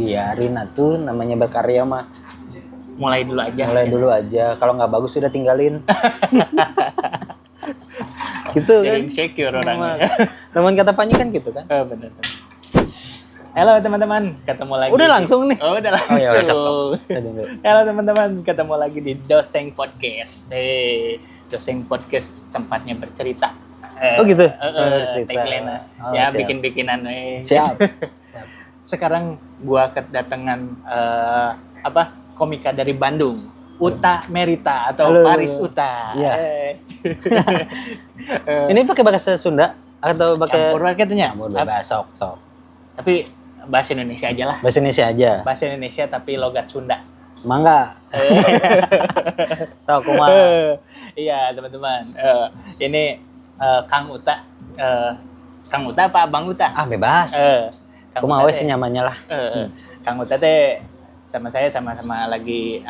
biarin atuh, namanya berkarya mah. Mulai dulu aja. Mulai dulu aja. Kalau nggak bagus sudah tinggalin. Gitu Jadi kan. insecure orangnya. Teman kata Panji kan gitu kan. Benar. Halo teman-teman, ketemu lagi. Udah langsung nih. Oh, udah langsung. Oh, ya, sok. Halo teman-teman, ketemu lagi di Doseng Podcast. Doseng Podcast tempatnya bercerita. Oh gitu. Tagline. Oh, ya, siap. bikin-bikinan. Siap. Sekarang gua kedatangan komika dari Bandung, Uta Merita atau Halo. Paris Uta. Iya. Ini pakai bahasa Sunda atau pakai Campur katanya. campur bebas, sok. Tapi bahasa Indonesia aja lah. Bahasa Indonesia aja. Bahasa Indonesia tapi logat Sunda. Mangga. Sok kumaha. Iya teman-teman. Ini Kang Uta. Kang Uta apa Abang Uta? Ah, bebas. Kang Kumaha Uta we teh, senyamannya lah. Kang Uta teh sama saya sama-sama lagi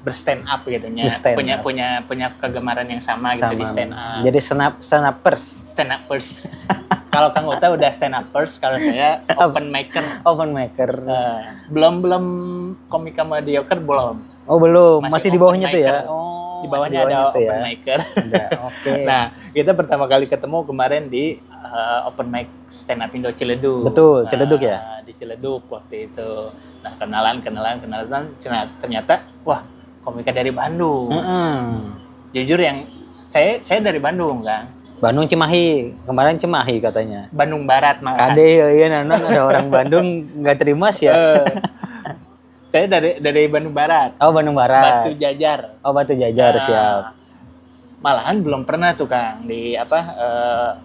berstand up gitu nya. Berstand up. Punya kegemaran yang sama gitu di stand up. Jadi stand upers. Stand upers. Kalau Kang Uta udah stand upers, kalau saya open maker. Open maker. Belum komika mediocre belum. Oh, belum. Masih Masih di bawahnya open tuh ya. maker. Oh, Di bawahnya masih ada tuh open maker. Ada. Oke. Nah, kita pertama kali ketemu kemarin di open mic stand up Indo Ciledug. Betul, Ciledug ya? Di Ciledug waktu itu. Nah, kenalan ternyata wah, komika dari Bandung. Jujur yang saya dari Bandung kan. Bandung Cimahi. Kemarin Cimahi katanya. Bandung Barat malah. Kade ya nanon ada orang Bandung nggak terima sih ya. Saya dari Bandung Barat. Oh, Bandung Barat. Batu Jajar. Oh, Batu Jajar, siap. Malahan belum pernah tuh Kang di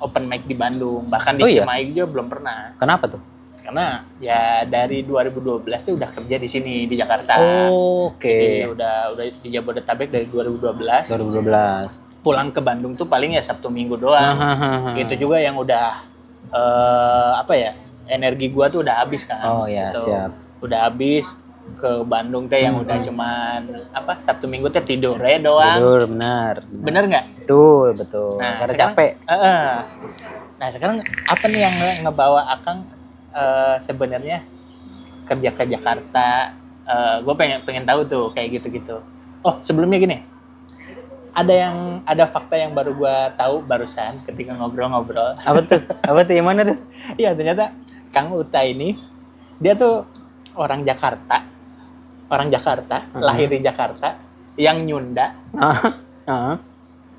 open mic di Bandung, bahkan di Cimahi juga belum pernah. Kenapa tuh? Karena ya dari 2012 tuh udah kerja di sini di Jakarta. Oke. Jadi udah di Jabodetabek dari 2012. 2012. Pulang ke Bandung tuh paling ya Sabtu Minggu doang. Itu juga yang udah energi gua tuh udah habis kan. Oh ya, gitu. siap. Udah habis ke Bandung teh yang udah cuman Sabtu Minggu teh tidur doang. Tidur, benar. Bener nggak? Betul. Nah, karena sekarang, capek. Nah, sekarang apa nih yang ngebawa Akang sebenarnya kerja ke Jakarta? Gue pengen tahu tuh kayak gitu-gitu. Oh, sebelumnya gini. Ada fakta yang baru gue tahu barusan ketika ngobrol-ngobrol. Apa tuh? Apa tuh? Yang mana tuh? Iya, ternyata Kang Uta ini dia tuh orang Jakarta, lahir di Jakarta, yang Nyunda.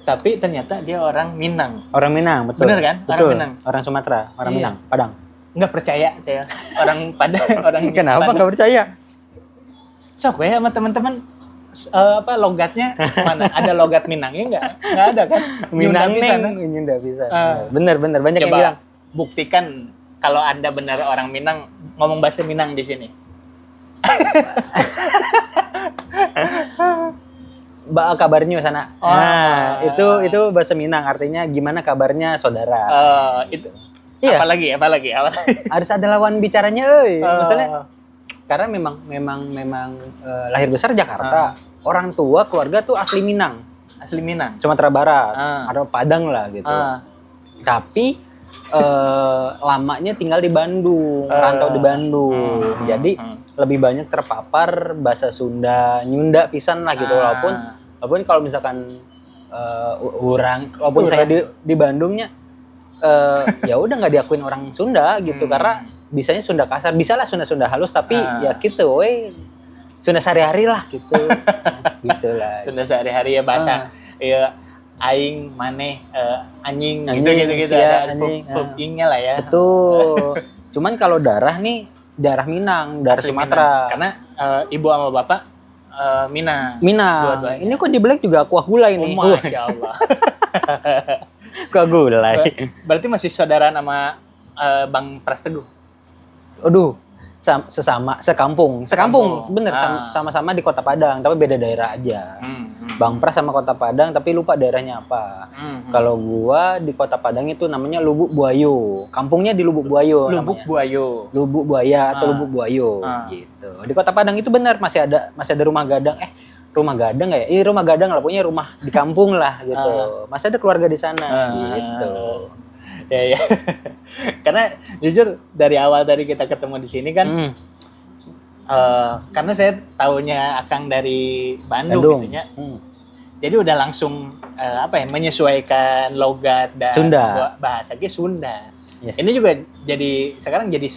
Tapi ternyata dia orang Minang. Orang Minang, betul. Bener kan? Betul. Orang Minang. Orang Sumatera, orang Iya. Minang, Padang. Nggak percaya saya. Orang Padang, orang Kenapa Padang. nggak percaya? Sok ya sama teman-teman logatnya mana? Ada logat Minangnya nggak ada kan? Minang bisa, Nyunda bisa. Bener banyak yang coba bilang. buktikan kalau Anda benar orang Minang, ngomong bahasa Minang di sini. Kabarnya sana. Oh. Nah, itu bahasa Minang, artinya gimana kabarnya saudara. Itu. Iya. Apalagi. Harus ada lawan bicaranya, Maksudnya karena memang lahir besar Jakarta. Orang tua keluarga tuh asli Minang. Sumatera Barat, atau Padang lah gitu. Tapi lamanya tinggal di Bandung, rantau di Bandung. Jadi lebih banyak terpapar bahasa Sunda, Nyunda pisan lah gitu. Walaupun kalau misalkan walaupun saya di Bandungnya ya udah nggak diakuin orang Sunda gitu, karena bisanya Sunda kasar, bisalah Sunda halus, tapi ya gitu, Sunda sehari-hari lah gitu. Gitulah. Sunda sehari-hari ya bahasa ya aing maneh anjing gitu ya, ada anjing, verb-ing-nya lah ya. Betul. Cuman kalau darah nih darah Minang, darah Asli Sumatera. Minang. Karena ibu sama bapak Minang. Dua-duanya. Ini kok di Black juga kuah gulai nih. Masya Allah. Kuah gulai. Berarti masih saudara nama Bang Pras Teguh? Aduh, sekampung, bener, sama-sama di Kota Padang, tapi beda daerah aja. Bang Pras sama Kota Padang, tapi lupa daerahnya apa. Kalau gua di Kota Padang itu namanya Lubuk Buayo, kampungnya di Lubuk Buayo. Lubuk Buaya atau Lubuk Buayo, gitu. Di Kota Padang itu benar masih ada rumah gadang. Rumah gadang nggak ya? Iya, rumah gadang lah, punya rumah di kampung lah gitu. Masih ada keluarga di sana, gitu. Ya. Karena jujur dari awal dari kita ketemu di sini kan, karena saya taunya Akang dari Bandung. Gitu ya. Jadi udah langsung menyesuaikan logat dan bahasanya Sunda. Yes. Ini juga jadi sekarang jadi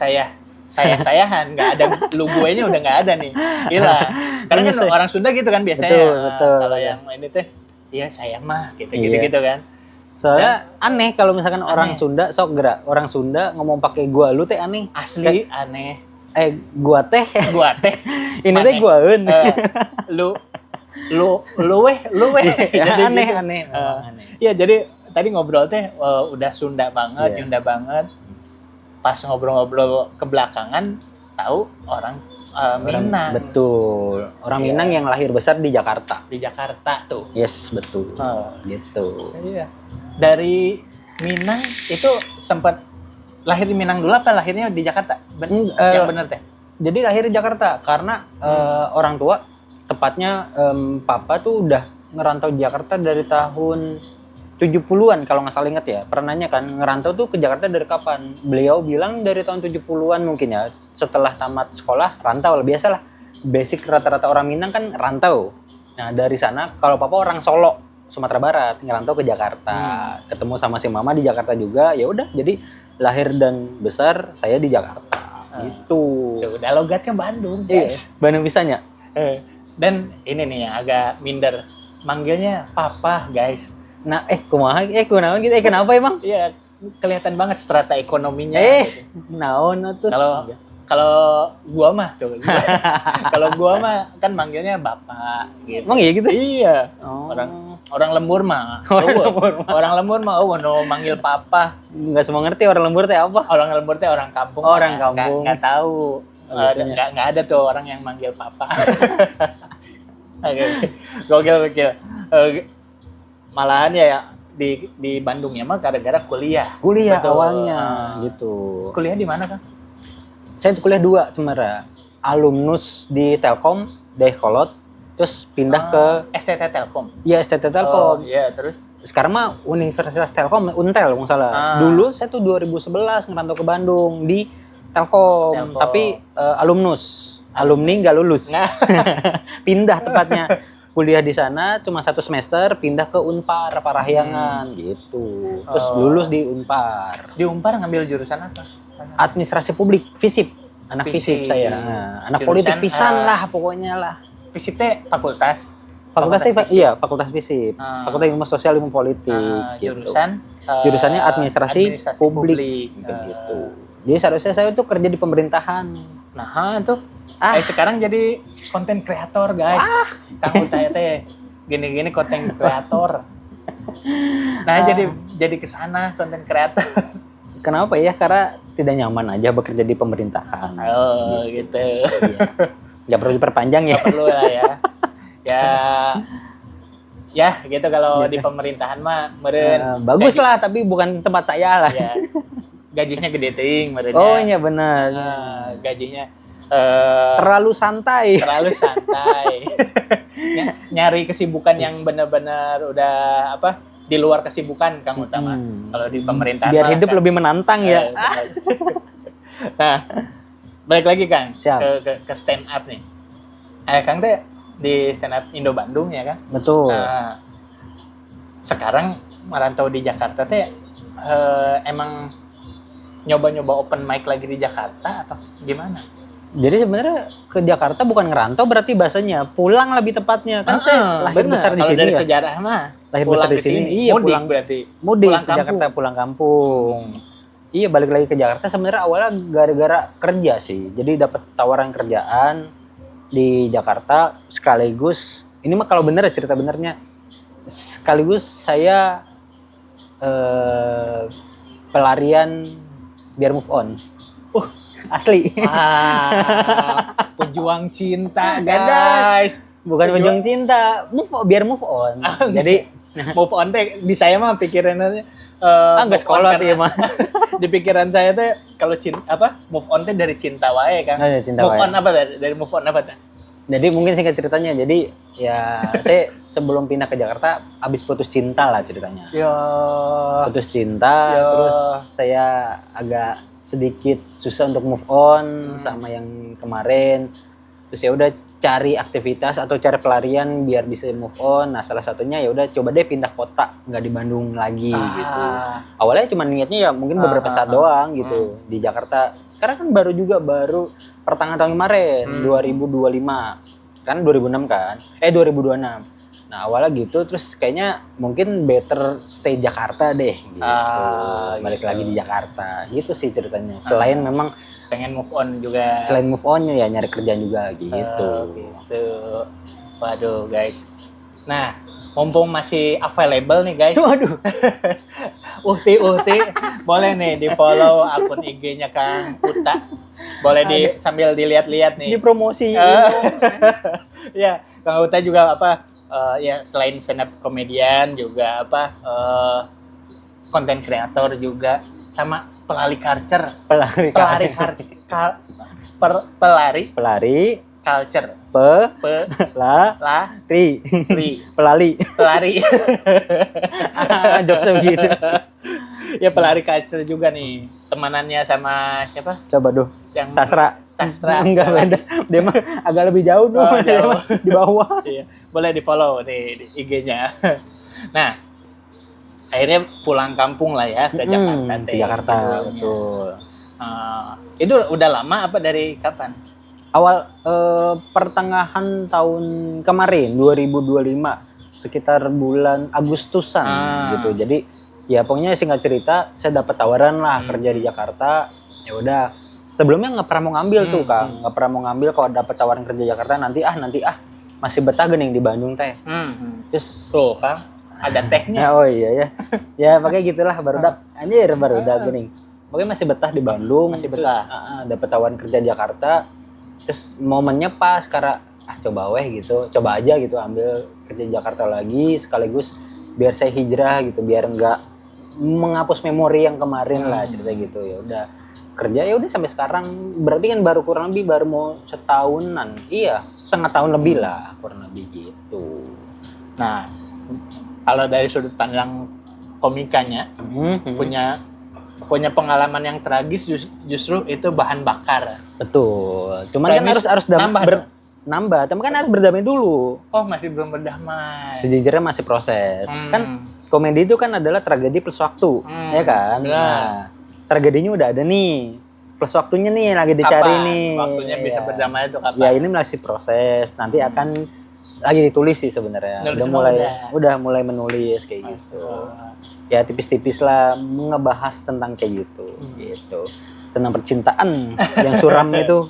sayahan, nggak ada lu gue nya udah nggak ada nih, hilang. Karena kan orang Sunda gitu kan biasanya. Betul. Kalau yang ini teh, iya saya mah gitu kan. Soalnya aneh kalau misalkan orang Sunda orang Sunda ngomong pakai gua lu teh aneh. Asli aneh. Gua teh. Ini teh guaeun. Lu weh. Jadi aneh. Iya, jadi tadi ngobrol teh udah Sunda banget, Nyunda banget. Pas ngobrol-ngobrol ke belakangan tahu orang Minang. Betul. Orang Minang yang lahir besar di Jakarta. Di Jakarta tuh. Yes, betul. Gitu. Iya. Dari Minang itu sempat lahir di Minang dulu apa lahirnya di Jakarta? Yang benar teh. Jadi lahir di Jakarta karena orang tua, tepatnya papa tuh udah ngerantau di Jakarta dari tahun 70-an kalau nggak salah ingat ya. Pernah nanya kan, ngerantau tuh ke Jakarta dari kapan? Beliau bilang dari tahun 70-an mungkin ya. Setelah tamat sekolah, rantau lah. Biasalah, basic rata-rata orang Minang kan rantau. Nah dari sana, kalau papa orang Solo, Sumatera Barat, ngerantau ke Jakarta. Ketemu sama si mama di Jakarta juga, ya udah. Jadi lahir dan besar saya di Jakarta. Gitu. Udah logatnya Bandung, guys. Bandung bisanya. Dan ini nih yang agak minder. Manggilnya papa, guys. Nah, kumaha gitu. Kenapa emang? Iya, kelihatan banget strata ekonominya. Gitu. Naon tuh. Kalau gua mah tuh. Kalau gua mah kan manggilnya bapak gitu. Emang iya gitu? Iya. Orang lembur mah. Orang lembur mah no manggil papa. Enggak semua ngerti orang lembur teh apa? Orang lembur teh orang kampung. Orang kampung. Enggak tahu. Enggak ada tuh orang yang manggil papa. Oke. Gokil. Malahan ya di Bandungnya mah gara-gara kuliah. Betul. Awalnya gitu. Kuliah di mana, Kang? Saya kuliah 2 sebenarnya. Alumnus di Telkom, Dayakolot, terus pindah ke STT Telkom. Iya, STT Telkom. Iya, terus sekarang mah Universitas Telkom, Untel nggak salah. Dulu saya tuh 2011 ngerantau ke Bandung di Telkom. Tapi alumnus, alumni nggak lulus. Pindah tepatnya. Kuliah di sana cuma 1 semester, pindah ke Unpar Parahyangan gitu. Terus lulus di Unpar. Di Unpar ngambil jurusan apa? Administrasi publik, FISIP. Anak FISIP saya. Anak jurusan, politik pisan lah pokoknya lah. FISIP teh fakultas. Fakultas FISIP. Fakultas Ilmu Sosial Ilmu Politik. Jurusan jurusannya administrasi publik gitu. Jadi seharusnya saya tuh kerja di pemerintahan. Nah, tuh sekarang jadi konten kreator, guys. Kamu teh gini-gini konten kreator. Nah, jadi ke sana konten kreator. Kenapa ya? Karena tidak nyaman aja bekerja di pemerintahan. Oh, gitu. Iya. Nggak perlu diperpanjang ya. Nggak perlu lah ya. Ya gitu kalau di pemerintahan mah meren. Bagus lah, tapi bukan tempat saya lah. Ya. Gajinya gede ting merenya. Oh iya benar. Gajinya terlalu santai. Nyari kesibukan yang benar-benar udah di luar kesibukan Kang Utama. Kalau di pemerintahan biar hidup kan lebih menantang ya. Nah, balik lagi Kang ke stand up nih. Kang teh di stand up Indo Bandung ya kan? Betul. Sekarang merantau di Jakarta teh emang nyoba-nyoba open mic lagi di Jakarta atau gimana? Jadi sebenarnya ke Jakarta bukan ngerantau berarti bahasanya pulang lebih tepatnya kan saya lahir besar di sini. Kalau dari sejarah mah lahir besar di sini. Iya, pulang berarti. Mudik ke Jakarta pulang kampung. Iya, balik lagi ke Jakarta sebenarnya awalnya gara-gara kerja sih. Jadi dapat tawaran kerjaan di Jakarta sekaligus ini mah kalau bener cerita benernya sekaligus saya pelarian biar move on. Asli. Pejuang cinta, guys. Bukan pejuang cinta, biar move on. Jadi move on teh di saya mah pikirannya enggak sekolah ya mah. Di pikiran saya teh kalau move on teh dari cinta wae kan. Cinta move wae. On apa dari move on apa teh? Jadi mungkin singkat ceritanya, jadi ya saya sebelum pindah ke Jakarta habis putus cinta lah ceritanya. Ya. Putus cinta, terus saya agak sedikit susah untuk move on sama yang kemarin. Terus ya udah cari aktivitas atau cari pelarian biar bisa move on. Nah salah satunya ya udah coba deh pindah kota, nggak di Bandung lagi gitu. Awalnya cuma niatnya ya mungkin beberapa saat doang gitu di Jakarta. Karena kan baru pertengahan tahun kemarin 2025 kan 2006 kan 2026. Nah awalnya gitu terus kayaknya mungkin better stay Jakarta deh gitu. Balik lagi di Jakarta gitu sih ceritanya. Selain memang pengen move on juga. Selain move onnya ya nyari kerjaan juga gitu. Gitu. Waduh guys. Nah, mumpung masih available nih guys. Waduh. Uhti, boleh nih di follow akun IG-nya Kang Uta. Boleh sambil dilihat-lihat nih. Dipromosi. Ya, Kang Uta juga ya selain stand up comedian juga konten kreator juga sama pelari culture. Pelari culture. Pelari. Jokesnya begitu. Ya pelari culture juga nih. Temanannya sama siapa? Coba duh. Yang Sastra. Enggak beda. Dia mah agak lebih jauh tuh. Jauh. Di bawah. Iya. Boleh di-follow nih di IG-nya. Nah, akhirnya pulang kampung lah ya ke Jakarta. Ke Jakarta, betul. Itu udah lama apa dari kapan? Awal pertengahan tahun kemarin 2025 sekitar bulan Agustusan gitu. Jadi ya pokoknya singkat cerita saya dapat tawaran lah kerja di Jakarta. Ya udah sebelumnya nggak pernah mau ngambil tuh Kang, nggak pernah mau ngambil kalau dapat tawaran kerja Jakarta nanti masih betah gening di Bandung teh. Terus tuh Kang ada tehnya. Oh iya ya. Ya pakai gitulah barudak gening. Pokoknya masih betah di Bandung. Masih betah. Dapat tawaran kerja Jakarta. Terus momennya pas karena coba aja gitu ambil kerja Jakarta lagi sekaligus biar saya hijrah gitu biar enggak menghapus memori yang kemarin lah cerita gitu. Ya udah kerja ya udah sampai sekarang berarti kan kurang lebih baru mau setahunan. Iya, setengah tahun lebih lah kurang lebih gitu. Nah, kalau dari sudut pandang komikanya punya pengalaman yang tragis justru itu bahan bakar. Betul. Cuman kan harus nambah, tapi kan harus berdamai dulu. Oh, masih belum berdamai. Sejujurnya masih proses. Kan komedi itu kan adalah tragedi plus waktu, ya kan? Nah, tragedinya udah ada nih. Plus waktunya nih lagi dicari nih. Waktunya bisa berdamai itu kapan? Ya ini masih proses. Nanti akan lagi ditulis sih sebenarnya. Udah mulai menulis kayak gitu. Ya tipis-tipis lah ngebahas tentang kayak gitu. Gitu. Tentang percintaan yang suram itu.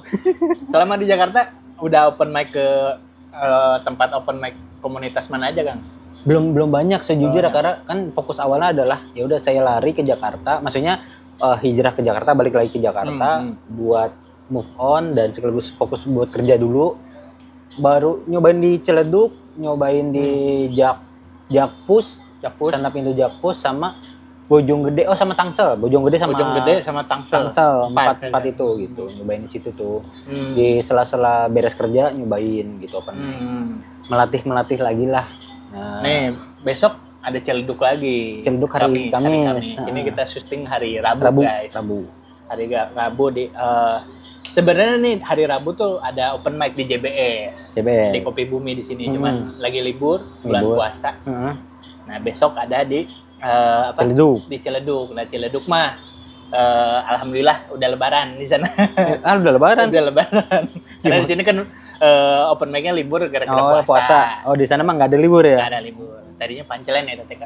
Selama di Jakarta udah open mic ke tempat open mic komunitas mana aja, Kang? Belum banyak sejujurnya karena kan fokus awalnya adalah ya udah saya lari ke Jakarta, maksudnya hijrah ke Jakarta, balik lagi ke Jakarta buat move on dan sekaligus fokus buat kerja dulu. Baru nyobain di Ciledug, nyobain di Jakpus, stand up Indo Jakpus sama Bojonggede, sama Tangsel. Bojonggede sama Tangsel. Empat itu gitu. Nyobain di situ tuh. Di sela-sela beres kerja nyobain gitu open mic. Melatih lagi lah. Nah, nih, besok ada Ciledug lagi. Ciledug hari Kamis. Ini kita syuting hari Rabu, guys. Hari Rabu di sebenarnya nih hari Rabu tuh ada open mic di JBS. Di Kopi Bumi di sini, cuman lagi libur bulan puasa. Nah, besok ada di Ciledug. Di Ciledug. Nah, Ciledug mah alhamdulillah udah lebaran di sana. Udah lebaran. Karena di sini kan open mic-nya libur gara-gara puasa. Oh, di sana mah nggak ada libur ya? Nggak ada libur. Tadinya Pancelan ya TK.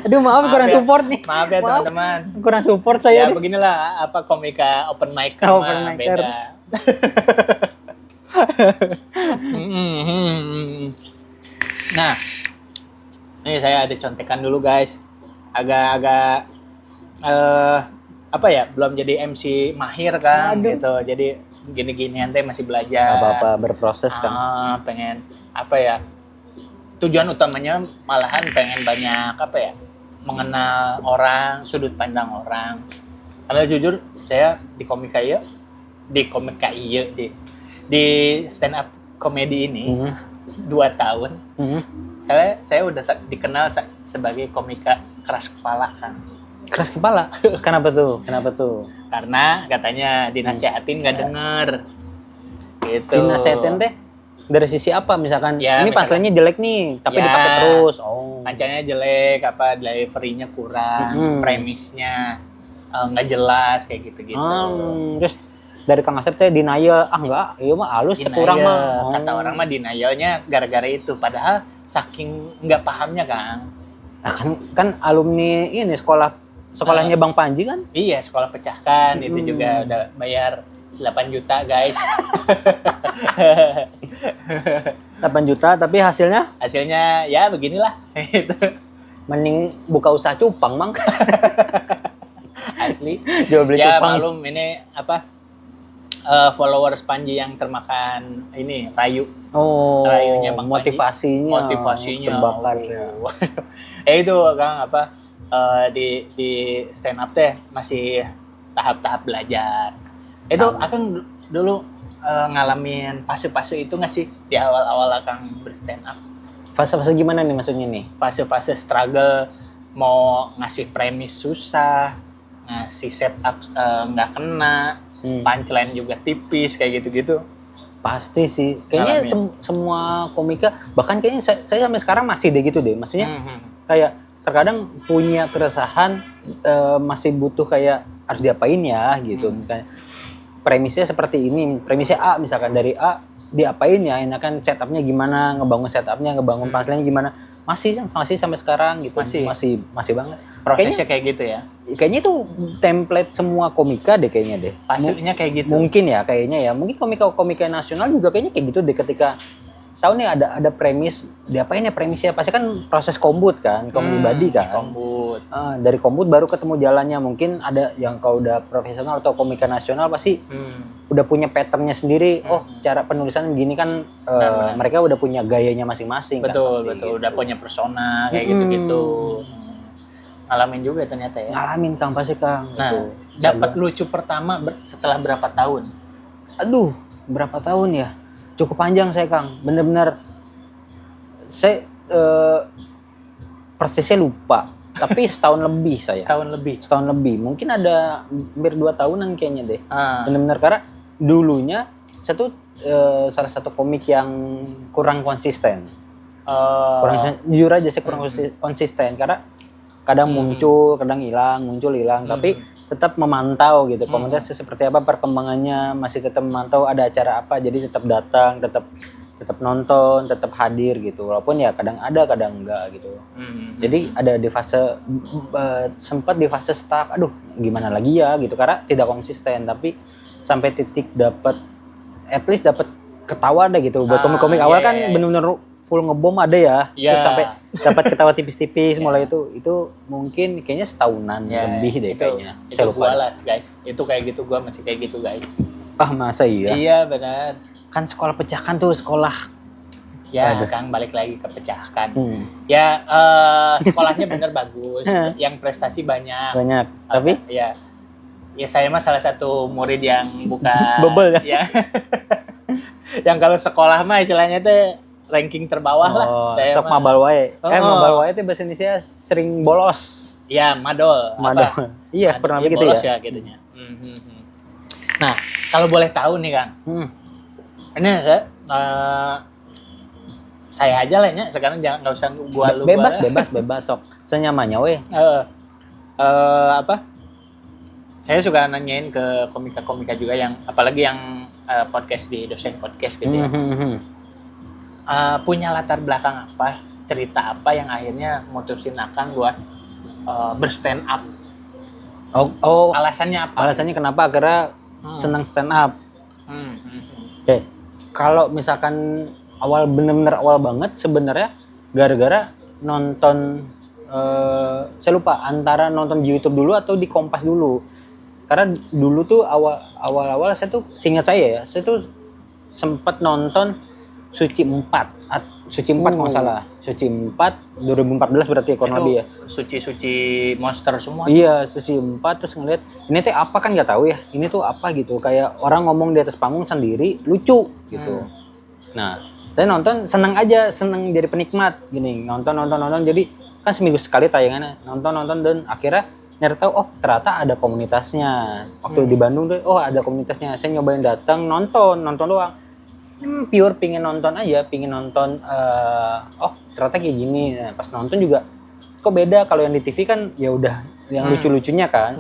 Aduh, maaf kurang support nih. Maaf ya teman-teman. Kurang support saya. Ya beginilah komika open mic beda. Nah, ini saya ada contekan dulu guys. Agak belum jadi MC mahir kan gitu. Jadi gini-gini nanti masih belajar. Apa-apa berproses kan. Pengen tujuan utamanya malahan pengen banyak mengenal orang, sudut pandang orang. Karena jujur saya di komika iya di stand up komedi ini 2 tahun saya udah dikenal sebagai komika keras kepala kan. Keras kepala? Kenapa tuh? Karena katanya dinasihatin nggak denger gitu. Dinasihatin teh dari sisi apa? Misalkan Ya, ini punchline-nya jelek nih tapi dipakai terus. Pancanya jelek, delivery-nya kurang, premisnya nggak jelas kayak gitu-gitu. Terus dari Kang Asep teh denial, enggak, iya mah halus kurang mah. Kata orang mah denialnya gara-gara itu, padahal saking nggak pahamnya Kang. Nah, kan alumni ini sekolahnya Bang Panji kan? Iya, sekolah pecahkan itu juga udah bayar 8 juta guys. 8 juta tapi hasilnya ya beginilah. Mending buka usaha cupang, Mang. Asli. Jual beli ya cupang. malum ini followers Panji yang termakan ini rayu. Rayunya Bang motivasinya terbakar. Itu Kang di stand up teh masih tahap-tahap belajar. Itu Akang dulu ngalamin fase-fase itu nggak sih di awal-awal Akang berstand up? Fase-fase gimana nih maksudnya nih? Fase-fase struggle, mau ngasih premis susah, ngasih setup nggak kena, punchline juga tipis kayak gitu-gitu. Pasti sih. Kayaknya semua komika, bahkan kayaknya saya sampai sekarang masih deh gitu deh. Maksudnya kayak terkadang punya keresahan, masih butuh kayak harus diapain ya gitu. Misalnya premisnya seperti ini, premisnya A misalkan, dari A diapain ya, enakan setupnya gimana, ngebangun punchline gimana, masih sampai sekarang gitu. Masih banget prosesnya kayak gitu ya. Kayaknya itu template semua komika deh kayaknya deh. Pastinya kayak gitu. Mungkin ya kayaknya ya, mungkin komika nasional juga kayaknya kayak gitu deh, ketika tahu nih ada premis, diapain ya premisnya, pasti kan proses kombut kan, body kan. Kombut. Dari kombut baru ketemu jalannya. Mungkin ada yang kalau udah profesional atau komika nasional pasti udah punya patternnya sendiri. Cara penulisan begini kan, mereka udah punya gayanya masing-masing. Betul, kan, betul. Gitu. Udah punya persona kayak gitu-gitu. Ngalamin juga ternyata ya. Ngalamin Kang, pasti Kang. Nah, dapat lucu pertama setelah berapa tahun? Aduh, berapa tahun ya? Cukup panjang saya Kang, bener-bener saya persisnya lupa, tapi setahun lebih saya. Setahun lebih, mungkin ada hampir 2 tahunan kayaknya deh. Bener-bener karena dulunya saya tuh salah satu komik yang kurang konsisten. Jujur aja saya kurang konsisten karena kadang muncul, kadang hilang, tapi tetap memantau gitu, komunitas seperti apa perkembangannya, masih tetap memantau ada acara apa, jadi tetap datang, tetap nonton, tetap hadir gitu, walaupun ya kadang ada kadang enggak gitu. Jadi ada di fase sempat di fase stuck, aduh gimana lagi ya gitu, karena tidak konsisten, tapi sampai titik dapat at least dapat ketawa deh gitu. Buat komik-komik awal kan benar-benar full ngebom ada ya. Terus sampai dapat ketawa tipis-tipis mulai itu mungkin kayaknya setahunan lebih deh kayaknya. Itu gua lah guys. Itu kayak gitu, gua masih kayak gitu guys. Masa iya? Iya benar. Kan sekolah pecahkan tuh sekolah. Ya Kang, balik lagi ke pecahkan. Ya sekolahnya bener bagus, yang prestasi banyak. Tapi ya saya mah salah satu murid yang bukan bebel ya. Yang kalau sekolah mah istilahnya tuh ranking terbawah lah. Sok mabal wae. Mabal wae itu bahasa Indonesia sering bolos. Iya, madol. Iya, pernah begitu bolos ya gitunya. Nah, kalau boleh tahu nih Kang. Ini saya aja lah ya, sekarang jangan, nggak usah gua lu. Bebas sok. Senyamannya weh. Saya suka nanyain ke komika-komika juga, yang apalagi yang podcast di Dosen Podcast gitu ya. Punya latar belakang apa, cerita apa yang akhirnya mutusin Akang buat berstand up? Alasannya apa? Alasannya kenapa akhirnya senang stand up? Oke. Kalau misalkan bener-bener awal banget sebenarnya gara-gara nonton, saya lupa antara nonton di YouTube dulu atau di Kompas dulu. Karena dulu tuh awal-awal saya tuh, seingat saya tuh sempat nonton Suci 4. Suci 4 kalau nggak salah. Suci 4 2014 berarti kurang Itu lebih ya. suci monster semua. Iya, Suci 4 terus ngeliat ini teh apa kan nggak tahu ya. Ini tuh apa gitu. Kayak orang ngomong di atas panggung sendiri lucu gitu. Nah, saya nonton seneng aja, seneng jadi penikmat gini. Nonton jadi kan seminggu sekali tayangannya. Nonton dan akhirnya nyari tahu oh ternyata ada komunitasnya. Waktu di Bandung tuh oh ada komunitasnya. Saya nyobain datang nonton doang. Pure pingin nonton aja, pingin nonton oh ternyata kayak gini. Nah, pas nonton juga kok beda kalau yang di TV kan ya udah yang lucu-lucunya kan.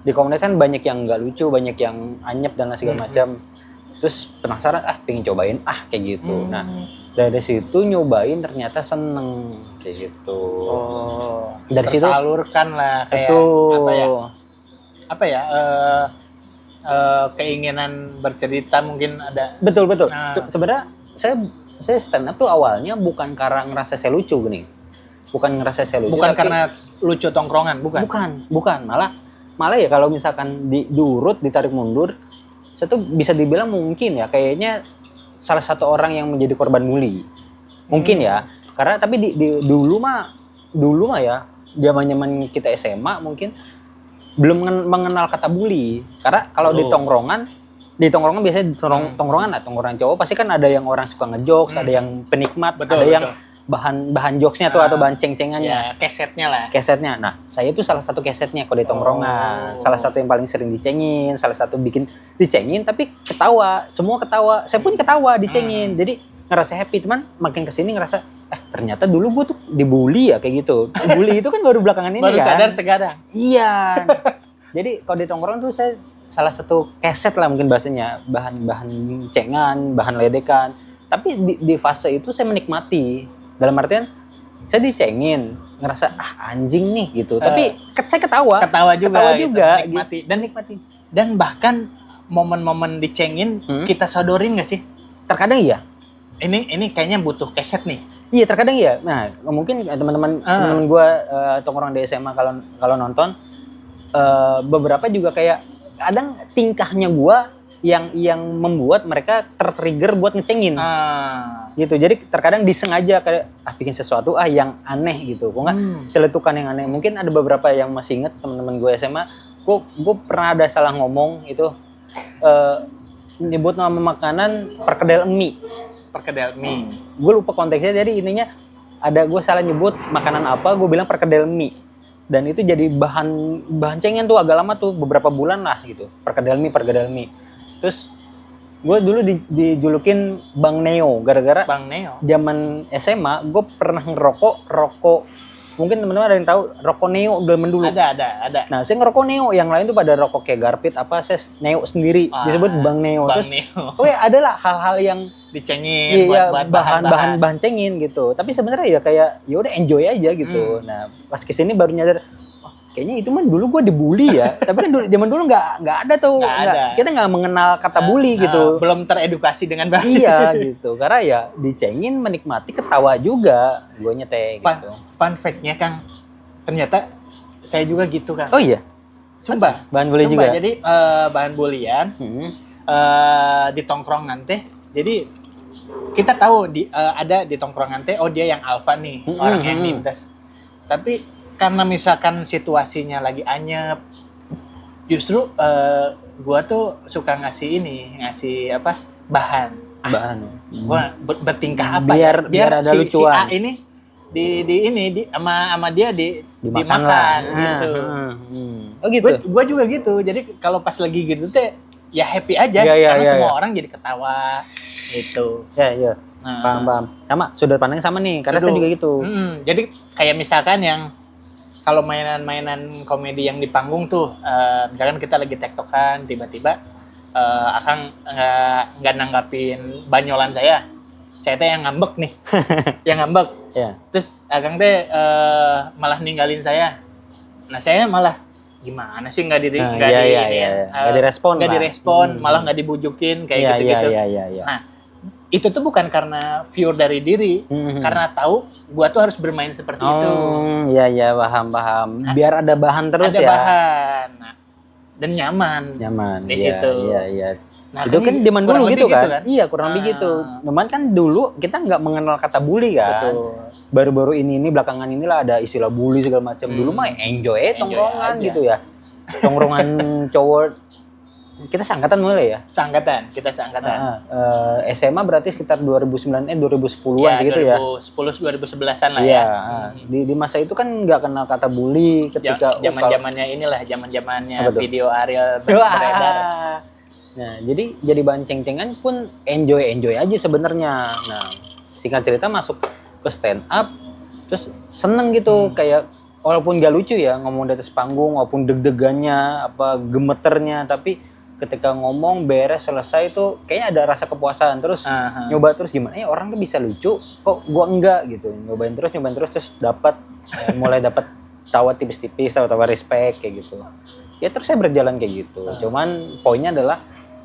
Di komunitas kan banyak yang nggak lucu, banyak yang anyep dan segala macam. Terus penasaran pingin cobain kayak gitu. Nah dari situ nyobain ternyata seneng kayak gitu. Oh, dari situ tersalurkan lah kayak itu apa ya keinginan bercerita mungkin ada. betul. Nah. Sebenarnya saya stand up tuh awalnya bukan karena ngerasa saya lucu gini. Bukan ngerasa saya lucu. Bukan tapi, karena lucu tongkrongan, bukan. Bukan. Malah ya kalau misalkan diurut, ditarik mundur, saya tuh bisa dibilang mungkin ya kayaknya salah satu orang yang menjadi korban bully. Mungkin ya. Karena tapi dulu mah ya, zaman kita SMA mungkin belum mengenal kata bully. Karena kalau di tongkrongan biasanya tongkrongan cowok pasti kan ada yang orang suka ngejokes, ada yang penikmat, ada yang bahan jokesnya tuh atau bahan ceng-cengannya. Ya, kesetnya. Nah, saya itu salah satu kesetnya kalau di tongkrongan. Salah satu yang paling sering dicengin, salah satu bikin dicengin tapi ketawa, semua ketawa. Saya pun ketawa dicengin. Jadi ngerasa happy, teman makin kesini ngerasa ternyata dulu gue tuh dibully ya kayak gitu. Bully itu kan baru belakangan ini baru kan. Baru sadar sekarang. Iya. Jadi kalau di tongkrong tuh saya salah satu keset lah mungkin bahasanya, bahan cengan, bahan ledekan. Tapi di fase itu saya menikmati. Dalam artian saya dicengin, ngerasa anjing nih gitu. Tapi saya ketawa juga gitu, menikmati. Dan bahkan momen-momen dicengin kita sodorin nggak sih? Terkadang iya. Ini kayaknya butuh keset nih. Iya terkadang iya. Nah mungkin teman-teman gue tongkrong di SMA kalau nonton beberapa juga kayak kadang tingkahnya gue yang membuat mereka tertrigger buat ngecengin. Gitu. Jadi terkadang disengaja kayak bikin sesuatu yang aneh gitu. Kok nggak celetukan yang aneh. Mungkin ada beberapa yang masih inget teman-teman gue SMA. Gue pernah ada salah ngomong itu nyebut nama makanan perkedel mie. Gue lupa konteksnya, jadi intinya ada gue salah nyebut makanan apa, gue bilang perkedel mie. Dan itu jadi bahan cengeng tuh agak lama tuh, beberapa bulan lah gitu. Perkedel mie. Terus gue dulu dijulukin Bang Neo, gara-gara zaman SMA gue pernah rokok. Mungkin teman-teman ada yang tahu rokok Neo zaman dulu. Ada. Nah, saya ngerokok Neo, yang lain tuh pada rokok kayak Garpit saya Neo sendiri, disebut Bang Neo. Terus adalah hal-hal yang dicengin buat bahan cengin gitu. Tapi sebenarnya ya kayak ya udah enjoy aja gitu. Nah, pas kesini baru nyadar kayaknya itu mah dulu gue dibully ya. Tapi kan zaman dulu nggak ada tuh. Kita nggak mengenal kata bully gitu. Belum teredukasi dengan baik. Iya gitu. Karena ya dicengin menikmati ketawa juga. Gue nyeteh gitu. Fun fact-nya Kang, ternyata saya juga gitu Kang. Oh iya? Sumpah. Bahan bully juga? Jadi bahan bulian di tongkrongan teh. Jadi kita tahu ada di tongkrongan teh, dia yang alpha nih, orang yang nindas. Tapi karena misalkan situasinya lagi anyep, justru gua tuh suka ngasih bahan. Gua bertingkah apa biar ada lucuan. Si A ini sama dia dimakan gitu. Oh gitu. Gua juga gitu. Jadi kalau pas lagi gitu teh ya happy aja karena semua orang jadi ketawa gitu. Iya. Paham. Sama sudut pandang sama nih, karena saya juga gitu. Jadi kayak misalkan yang kalau mainan-mainan komedi yang di panggung tuh, misalkan kita lagi tektokan, tiba-tiba Akang nggak nanggapin banyolan saya teh yang ngambek nih, Yeah. Terus Akang teh malah ninggalin saya. Nah saya malah gimana sih nggak direspon, malah nggak dibujukin kayak gitu-gitu. Iya. Nah itu tuh bukan karena view dari diri, karena tahu gua tuh harus bermain seperti itu. Iya, paham. Biar ada bahan terus ada ya. Ada bahan. Nah, dan nyaman di iya, situ. Iya. Nah, itu kan zaman dulu gitu kan? Iya, kurang lebih gitu. Ah. Cuman kan dulu kita nggak mengenal kata bully kan. Betul. Baru-baru ini belakangan inilah ada istilah bully segala macam. Dulu mah enjoy tongkrongan aja. gitu ya. Tongkrongan cowok. Kita seangkatan mulai ya? Kita seangkatan. SMA berarti sekitar 2009 2010-an segitu ya. 2010 2011-an lah iya, ya. Di masa itu kan nggak kenal kata bully ketika zaman-zamannya inilah zaman-zamannya video Ariel beredar. Nah, jadi bahan ceng-cengan pun enjoy aja sebenarnya. Nah, singkat cerita masuk ke stand up terus seneng gitu kayak walaupun gak lucu ya ngomong di atas panggung walaupun deg-degannya apa gemeternya tapi ketika ngomong beres selesai tuh kayaknya ada rasa kepuasan terus nyoba terus gimana orang tuh bisa lucu kok gua enggak gitu nyobain terus dapat mulai dapat tawa tipis-tipis tawa respect kayak gitu ya terus saya berjalan kayak gitu cuman poinnya adalah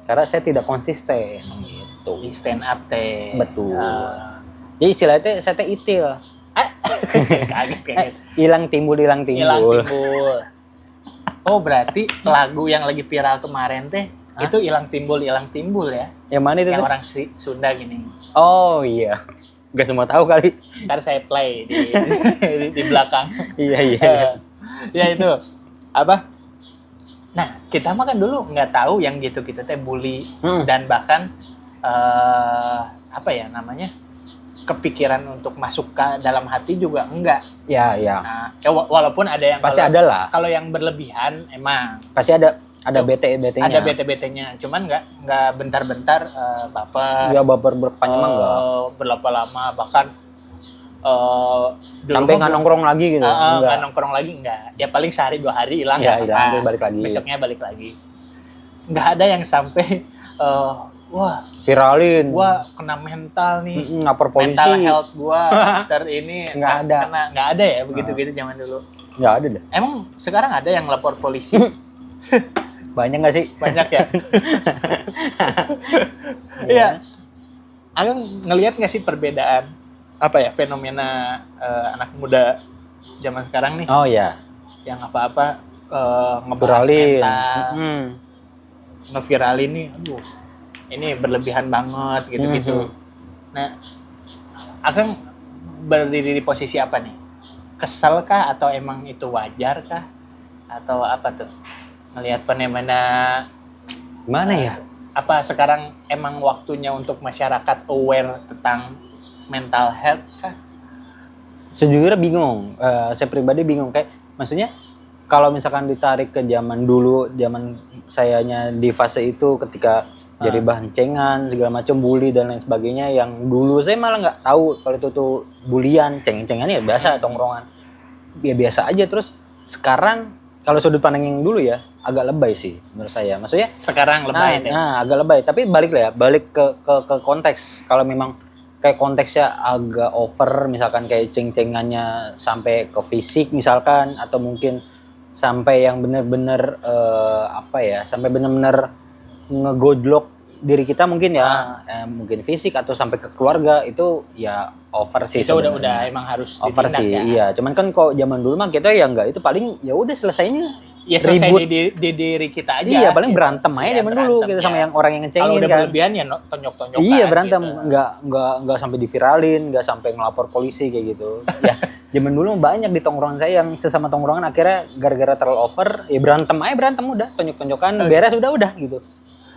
karena saya tidak konsisten gitu di stand up teh betul jadi istilahnya saya teh itil kaget hilang timbul Oh berarti lagu yang lagi viral kemarin teh itu hilang timbul ya? Yang mana itu? Yang orang Sunda gini. Oh iya, nggak semua tahu kali. Ntar saya play di belakang. Iya. Ya itu apa? Nah kita mah kan dulu nggak tahu yang gitu-gitu teh bully dan bahkan apa ya namanya kepikiran untuk masuk ke dalam hati juga enggak. Ya. Nah, walaupun ada yang pasti ada lah. Kalau yang berlebihan emang pasti ada bete-betenya. Ada bete-betenya, cuman enggak bentar-bentar baper. Ya baper berpanjang enggak. Berlama-lama bahkan sampai nggak nongkrong lagi gitu. Nggak nongkrong lagi enggak. Ya paling sehari 2 hari hilang ya. Hilang balik lagi. Besoknya balik lagi. Enggak ada yang sampai wah viralin gua kena mental nih ngapor polisi mental health gua ini nggak ada ya begitu zaman dulu nggak ada deh emang sekarang ada yang lapor polisi banyak nggak sih banyak ya iya Agak ngelihat nggak sih perbedaan apa ya fenomena anak muda zaman sekarang nih oh ya yang apa-apa ngebahas mental ngeviralin nih aduh ini berlebihan banget gitu-gitu. Nah, Akang berdiri di posisi apa nih? Kesel kah atau emang itu wajar kah? Atau apa tuh? Melihat fenomena mana ya? Apa sekarang emang waktunya untuk masyarakat aware tentang mental health kah? Sejujurnya bingung. Saya pribadi bingung kayak maksudnya kalau misalkan ditarik ke zaman dulu, zaman sayanya di fase itu ketika jadi bahan cengan, segala macam bully dan lain sebagainya yang dulu saya malah nggak tahu kalau itu tuh bulian, ceng-cengan ya biasa tongkrongan. Ya biasa aja terus sekarang kalau sudut pandang yang dulu ya agak lebay sih menurut saya. Maksudnya sekarang lebay agak lebay, tapi balik ke konteks. Kalau memang kayak konteksnya agak over misalkan kayak ceng-cengannya sampai ke fisik misalkan atau mungkin sampai yang benar-benar sampai benar-benar ngegodlok diri kita mungkin ya mungkin fisik atau sampai ke keluarga itu ya over sih itu udah emang harus over ditindak sih ya. Iya cuman kan kok zaman dulu mah kita ya enggak itu paling ya udah selesainya ya selesai di diri kita aja iya paling berantem aja zaman dulu gitu sama yang orang yang ngecengin kalau udah kan berlebihan ya tonjok-tonjokan iya berantem gitu. nggak sampai diviralin nggak sampai ngelapor polisi kayak gitu ya zaman dulu banyak di tongkrongan saya yang sesama tongkrongan akhirnya gara-gara terlalu over ya berantem udah tonjok-tonjokan beres udah gitu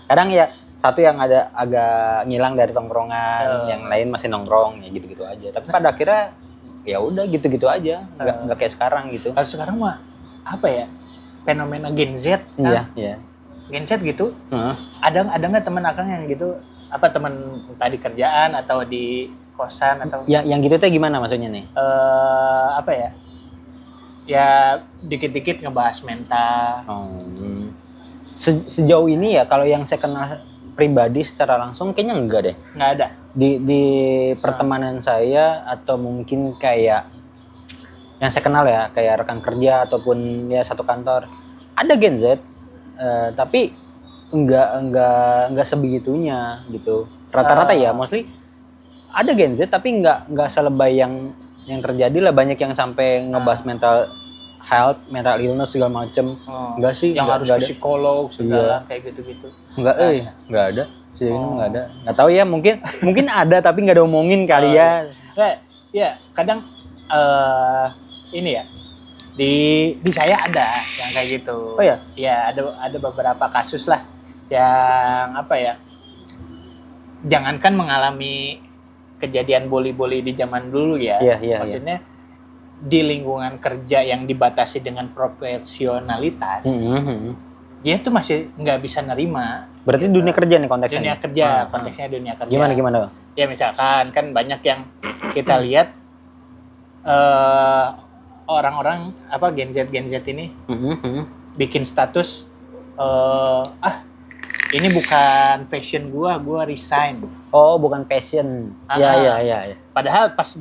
kadang ya satu yang ada agak ngilang dari tongkrongan yang lain masih nongkrong ya gitu-gitu aja tapi pada akhirnya ya udah gitu-gitu aja nggak kayak sekarang gitu kalau sekarang mah apa ya fenomena Gen Z iya Gen Z gitu ada nggak teman akang yang gitu apa teman tadi kerjaan atau di kosan atau yang gitu teh gimana maksudnya nih apa ya dikit-dikit ngebahas mental sejauh ini ya kalau yang saya kenal pribadi secara langsung kayaknya enggak deh nggak ada di pertemanan saya atau mungkin kayak yang saya kenal ya kayak rekan kerja ataupun ya satu kantor ada Gen Z tapi enggak sebegitunya gitu rata-rata ya mostly ada Gen Z tapi enggak selebay yang terjadi lah banyak yang sampai ngebahas mental health, mental illness segala macem. Enggak sih, yang harus enggak ke ada. psikolog segala Iya. kayak gitu-gitu. Enggak ada. Sejauh ini enggak ada. Enggak tahu ya, mungkin ada tapi enggak diomongin kali ya. Kayak ya kadang ini ya di saya ada yang kayak gitu. Oh ya? Ya ada beberapa kasus lah yang apa ya? Jangankan mengalami kejadian bully-bully di zaman dulu ya. Iya. Maksudnya di lingkungan kerja yang dibatasi dengan profesionalitas, dia tuh masih nggak bisa nerima. Berarti gitu. dunia kerja nih konteksnya. Dunia kerja, konteksnya dunia kerja. Gimana? Ya misalkan kan banyak yang kita lihat orang-orang apa Gen Z ini bikin status ini bukan fashion gua resign. Oh, bukan passion. Iya. Padahal pas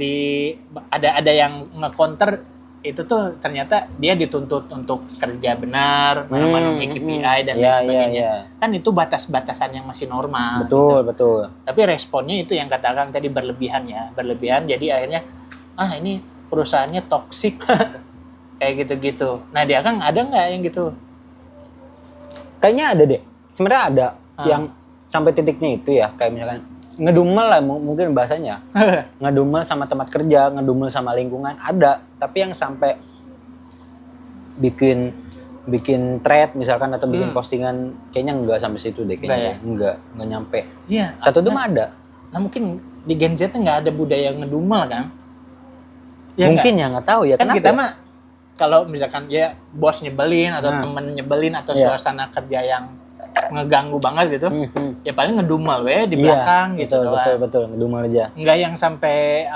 ada yang nge-counter itu tuh ternyata dia dituntut untuk kerja benar, memenuhi KPI dan lain sebagainya. Iya. Kan itu batas-batasan yang masih normal. Betul. Tapi responnya itu yang katakan tadi berlebihan jadi akhirnya ini perusahaannya toksik gitu. Kayak gitu-gitu. Nah, dia kan ada nggak yang gitu? Kayaknya ada deh. Sebenarnya ada yang sampai titiknya itu ya, kayak misalkan ngedumel lah mungkin bahasanya. Ngedumel sama tempat kerja, ngedumel sama lingkungan ada, tapi yang sampai bikin thread misalkan atau bikin postingan kayaknya enggak sampai situ deh kayaknya. Enggak nyampe. Iya. Satu dua ada. Nah, mungkin di Gen Z nggak ada budaya ngedumel kan? Ya, mungkin ya nggak tahu ya. Kan kenapa? kita mah kalau misalkan ya bos nyebelin atau temen nyebelin atau suasana kerja yang ngeganggu banget gitu, ya paling ngedumel di belakang gitu doang. Betul, ngedumel aja. Enggak yang sampai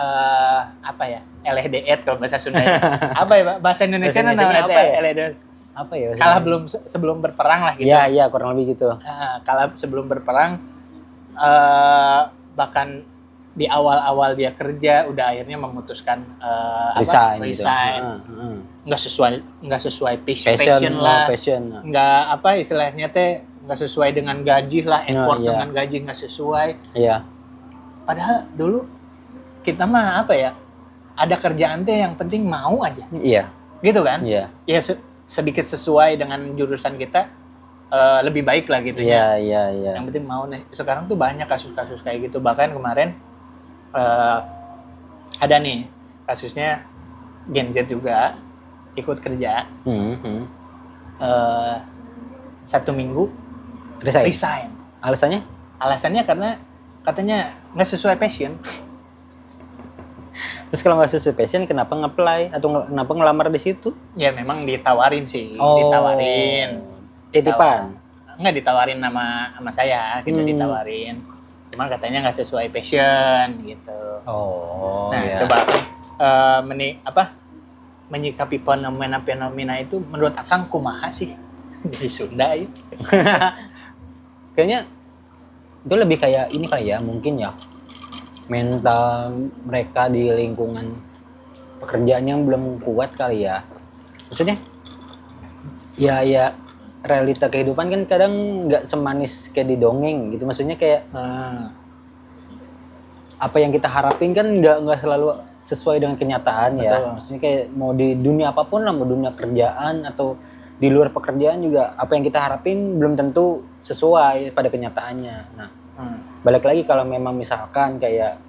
LHDR kalau bahasa Sunda. Apa ya, bahasa Indonesia namanya apa ya? LHDR. Apa ya? Kalah sebelum berperang lah gitu. Iya, kurang lebih gitu. Kalah sebelum berperang, bahkan di awal-awal dia kerja udah akhirnya memutuskan resign. Gitu. Nggak sesuai passion lah. Nggak istilahnya nggak sesuai dengan gaji lah, effort dengan gaji nggak sesuai. Iya. Padahal dulu kita mah ada kerjaan yang penting mau aja. Iya. Gitu kan? Iya. Ya sedikit sesuai dengan jurusan kita lebih baik lah gitu ya. Iya. Yang penting mau nih. Sekarang tuh banyak kasus-kasus kayak gitu. Bahkan kemarin ada nih kasusnya Gen Z juga ikut kerja. 1 minggu resign. Alasannya? Alasannya karena katanya nggak sesuai passion. Terus kalau nggak sesuai passion, kenapa nge-apply atau kenapa ngelamar di situ? Ya memang ditawarin sih, ditawarin. Titipan? Nggak ditawarin sama saya, gitu ditawarin. Cuman katanya nggak sesuai passion gitu. Coba menyikapi fenomena itu menurut Akang kumaha sih di Sunda ya? Kayaknya itu lebih kayak ini kali ya, mungkin ya mental mereka di lingkungan pekerjaan yang belum kuat kali ya. Maksudnya ya realita kehidupan kan kadang nggak semanis kayak di dongeng gitu. Maksudnya kayak apa yang kita harapin kan nggak selalu sesuai dengan kenyataan. Betul. Ya. Maksudnya kayak mau di dunia apapun lah, mau dunia kerjaan atau di luar pekerjaan juga apa yang kita harapin belum tentu sesuai pada kenyataannya. Nah, balik lagi kalau memang misalkan kayak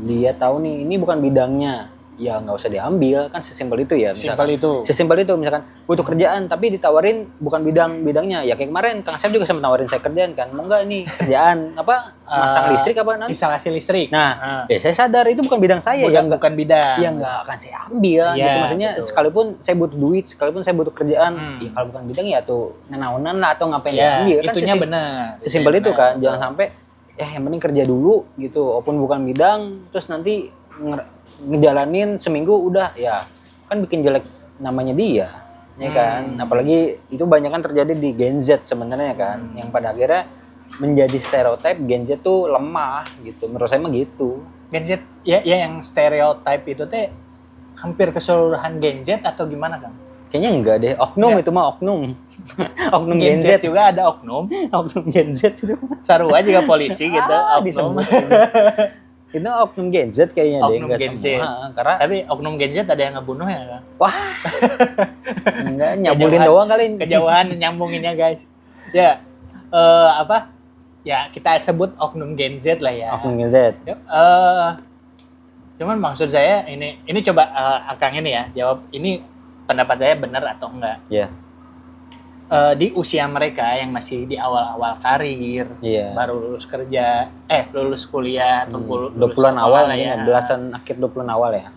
dia tahu nih ini bukan bidangnya, ya nggak usah diambil, kan sesimpel itu ya. Sesimpel itu misalkan butuh kerjaan tapi ditawarin bukan bidangnya, ya kayak kemarin Kang Asep juga sempat nawarin saya kerjaan kan, mau nggak nih kerjaan masang listrik apa namanya? Instalasi listrik. Nah, saya sadar itu bukan bidang saya, bukan bidang. Ya nggak akan saya ambil, gitu maksudnya. Betul. Sekalipun saya butuh duit, sekalipun saya butuh kerjaan, ya kalau bukan bidang ya tuh nenaunan lah atau ngapain diambil kan? Itunya benar. Sesimpel itu kan, jangan sampai yang penting kerja dulu gitu, walaupun bukan bidang, terus nanti ngejalanin seminggu udah ya kan bikin jelek namanya dia ya kan. Apalagi itu banyak kan terjadi di Gen Z sebenarnya kan, yang pada akhirnya menjadi stereotip Gen Z tuh lemah gitu, menurut saya mah gitu. Gen Z ya yang stereotip itu hampir keseluruhan Gen Z atau gimana Kang? Kayaknya enggak deh, oknum itu mah oknum. Oknum Gen Z juga ada oknum. Oknum Gen Z itu sarua juga polisi gitu, oknum. Itu oknum Gen Z kayaknya deh, Oknum nggak Gen Z. semua. Karena Tapi oknum Gen Z ada yang ngebunuh ya, Kang? wah, enggak nyabulin doang kali. Kejauhan nyambunginnya guys. Ya, apa? Ya kita sebut oknum Gen Z lah ya. Oknum Gen Z. Ya, cuman maksud saya ini coba Akang ini ya jawab ini pendapat saya benar atau enggak. Iya. Di usia mereka yang masih di awal-awal karir, baru lulus kerja, lulus kuliah atau lulus 20-an awal lah ya. Belasan akhir 20-an awal ya.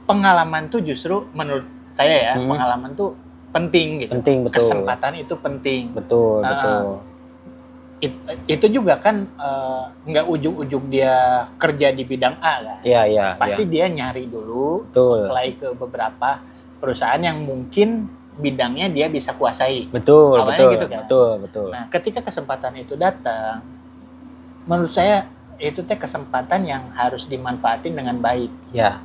Pengalaman tuh justru menurut saya ya, pengalaman tuh penting gitu. Penting, betul. Kesempatan itu penting. Betul, betul. Itu juga kan nggak ujug-ujug dia kerja di bidang A kan. Iya. Pasti dia nyari dulu, betul. apply ke beberapa perusahaan yang mungkin bidangnya dia bisa kuasai. Betul, awalnya betul, gitu kan. Betul. Nah, ketika kesempatan itu datang, menurut saya itu teh kesempatan yang harus dimanfaatin dengan baik. Ya.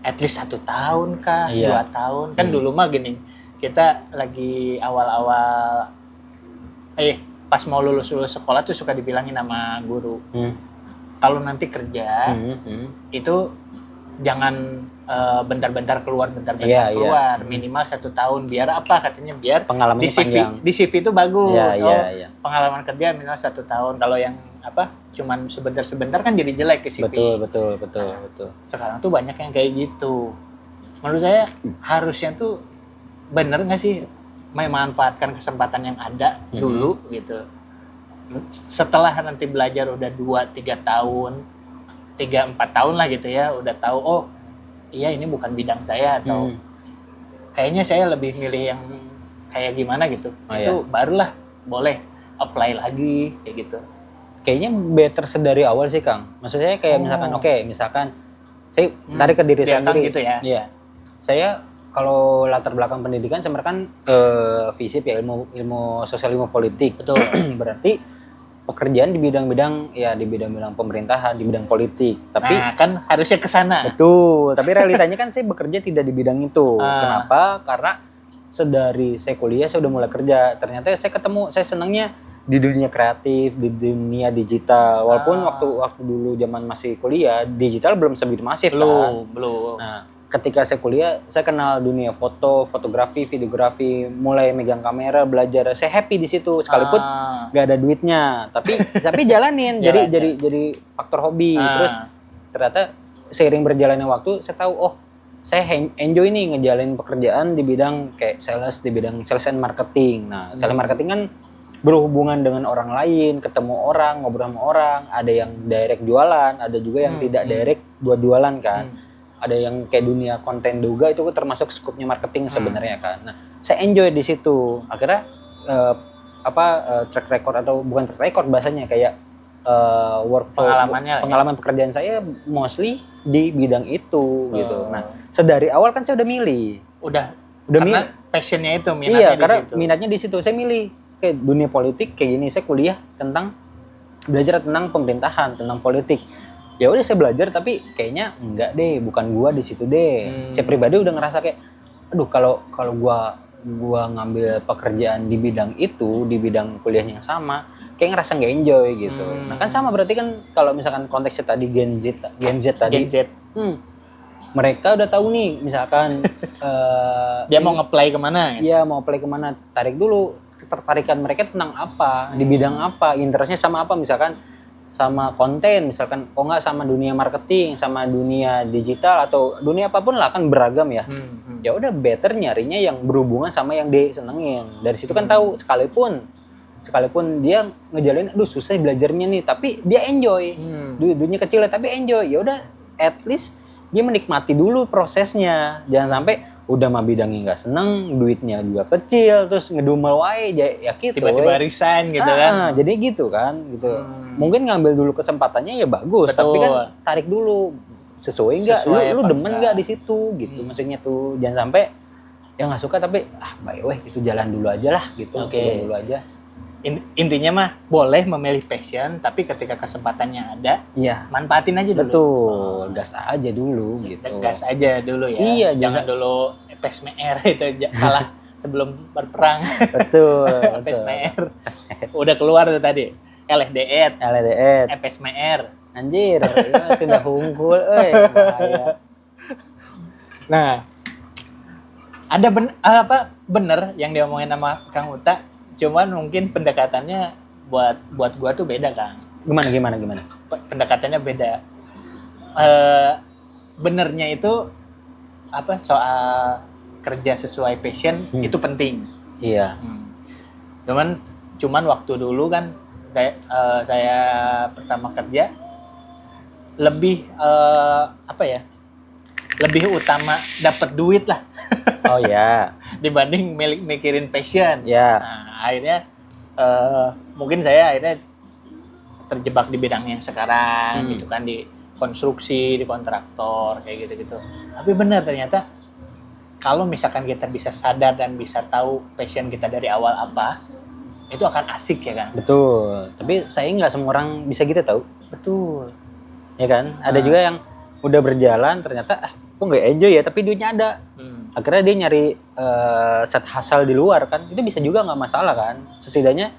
At least 1 tahun kah, 2 tahun. Kan dulu mah gini, kita lagi awal-awal pas mau lulus sekolah tuh suka dibilangin sama guru. Kalau nanti kerja, itu jangan bentar-bentar keluar, keluar. Minimal 1 tahun. Biar apa katanya? Biar pengalaman di CV, panjang. di CV itu bagus. Iya. Pengalaman kerja minimal 1 tahun. Kalau yang cuman sebentar-sebentar kan jadi jelek ke CV. Betul. Sekarang tuh banyak yang kayak gitu. Menurut saya harusnya tuh bener nggak sih memanfaatkan kesempatan yang ada dulu gitu. Setelah nanti belajar udah 2-3 tahun, 3-4 tahun lah gitu ya, udah tahu oh iya ini bukan bidang saya atau kayaknya saya lebih milih yang kayak gimana gitu. Itu barulah boleh apply lagi kayak gitu. Kayaknya better sedari awal sih Kang. Maksud saya kayak misalkan saya tarik ke diri saya sendiri. Gitu ya. Iya. Saya kalau latar belakang pendidikan sebenarnya kan FISIP ya, ilmu sosial, ilmu politik. Betul. Berarti pekerjaan di bidang-bidang pemerintahan, di bidang politik. Tapi kan harusnya ke sana. Betul, tapi realitanya kan saya bekerja tidak di bidang itu. Kenapa? Karena sedari saya kuliah saya udah mulai kerja. Ternyata saya senangnya di dunia kreatif, di dunia digital. Walaupun waktu dulu zaman masih kuliah, digital belum sebegitu masif kan. Belum. Nah, ketika saya kuliah, saya kenal dunia fotografi, videografi, mulai megang kamera, belajar. Saya happy di situ, sekalipun nggak ada duitnya, tapi jalanin. jadi faktor hobi. Terus ternyata seiring berjalannya waktu, saya tahu saya enjoy nih ngejalanin pekerjaan di bidang kayak sales, di bidang sales and marketing. Nah, sales and marketing kan berhubungan dengan orang lain, ketemu orang, ngobrol sama orang. Ada yang direct jualan, ada juga yang tidak direct buat jualan kan. Ada yang kayak dunia konten juga, itu termasuk skupnya marketing sebenarnya kan. Nah, saya enjoy di situ. Akhirnya track record atau bukan track record bahasanya kayak pengalaman pekerjaan saya mostly di bidang itu gitu. Nah, sedari awal kan saya udah milih. Udah karena milih. Passionnya itu minatnya di situ. Karena minatnya di situ. Saya milih kayak dunia politik kayak gini, saya kuliah belajar tentang pemerintahan, tentang politik. Ya udah saya belajar, tapi kayaknya enggak deh, bukan gua di situ deh. Saya pribadi udah ngerasa kayak aduh kalau gua ngambil pekerjaan di bidang itu, di bidang kuliahnya yang sama, kayak ngerasa nggak enjoy gitu. Nah kan sama berarti kan kalau misalkan konteksnya tadi Gen Z tadi. Mereka udah tahu nih misalkan dia mau nge-apply kemana? Iya, mau apply kemana, tarik dulu ketertarikan mereka tentang apa, di bidang apa, interestnya sama apa, misalkan sama konten, misalkan nggak sama dunia marketing, sama dunia digital atau dunia apapun lah, kan beragam ya. Ya udah better nyarinya yang berhubungan sama yang dia senengin. Dari situ kan tahu sekalipun dia ngejalanin aduh susah belajarnya nih, tapi dia enjoy. Duitnya kecil tapi enjoy. Ya udah at least dia menikmati dulu prosesnya. Jangan sampai udah mah bidangnya nggak seneng, duitnya juga kecil, terus ngedumel wae ya gitu. Tiba-tiba resign gitu kan. Jadi gitu kan, gitu. Mungkin ngambil dulu kesempatannya ya bagus, tapi kan tarik dulu sesuai nggak, lu demen nggak di situ gitu. Maksudnya tuh jangan sampai ya nggak suka tapi baik itu jalan dulu aja lah gitu. Jalan dulu aja. Intinya mah boleh memilih passion, tapi ketika kesempatannya ada, manfaatin aja dulu. Betul, gas aja dulu gitu. Gas aja dulu ya. Iya, jangan dulu PSMR itu kalah sebelum berperang. Betul. PSMR. Udah keluar tuh tadi. LSDET, PSMR. Anjir, ini sudah hungkul, bahaya. Nah, ada bener yang diomongin sama Kang Uta, cuman mungkin pendekatannya buat gua tuh beda, Kang. Gimana? Pendekatannya beda. Benernya itu soal kerja sesuai passion itu penting. Iya. Cuman waktu dulu kan saya pertama kerja lebih lebih utama dapat duit lah. Oh ya. Dibanding mikirin passion. Ya. Nah, akhirnya mungkin saya akhirnya terjebak di bidang yang sekarang gitu kan, di konstruksi, di kontraktor kayak gitu-gitu. Tapi benar ternyata kalau misalkan kita bisa sadar dan bisa tahu passion kita dari awal apa, itu akan asik ya kan. Betul. Tapi saya nggak semua orang bisa gitu tahu. Betul. Ya kan? Ada juga yang udah berjalan ternyata kok nggak enjoy ya, tapi duitnya ada. Akhirnya dia nyari set hustle di luar kan. Itu bisa juga nggak masalah kan. Setidaknya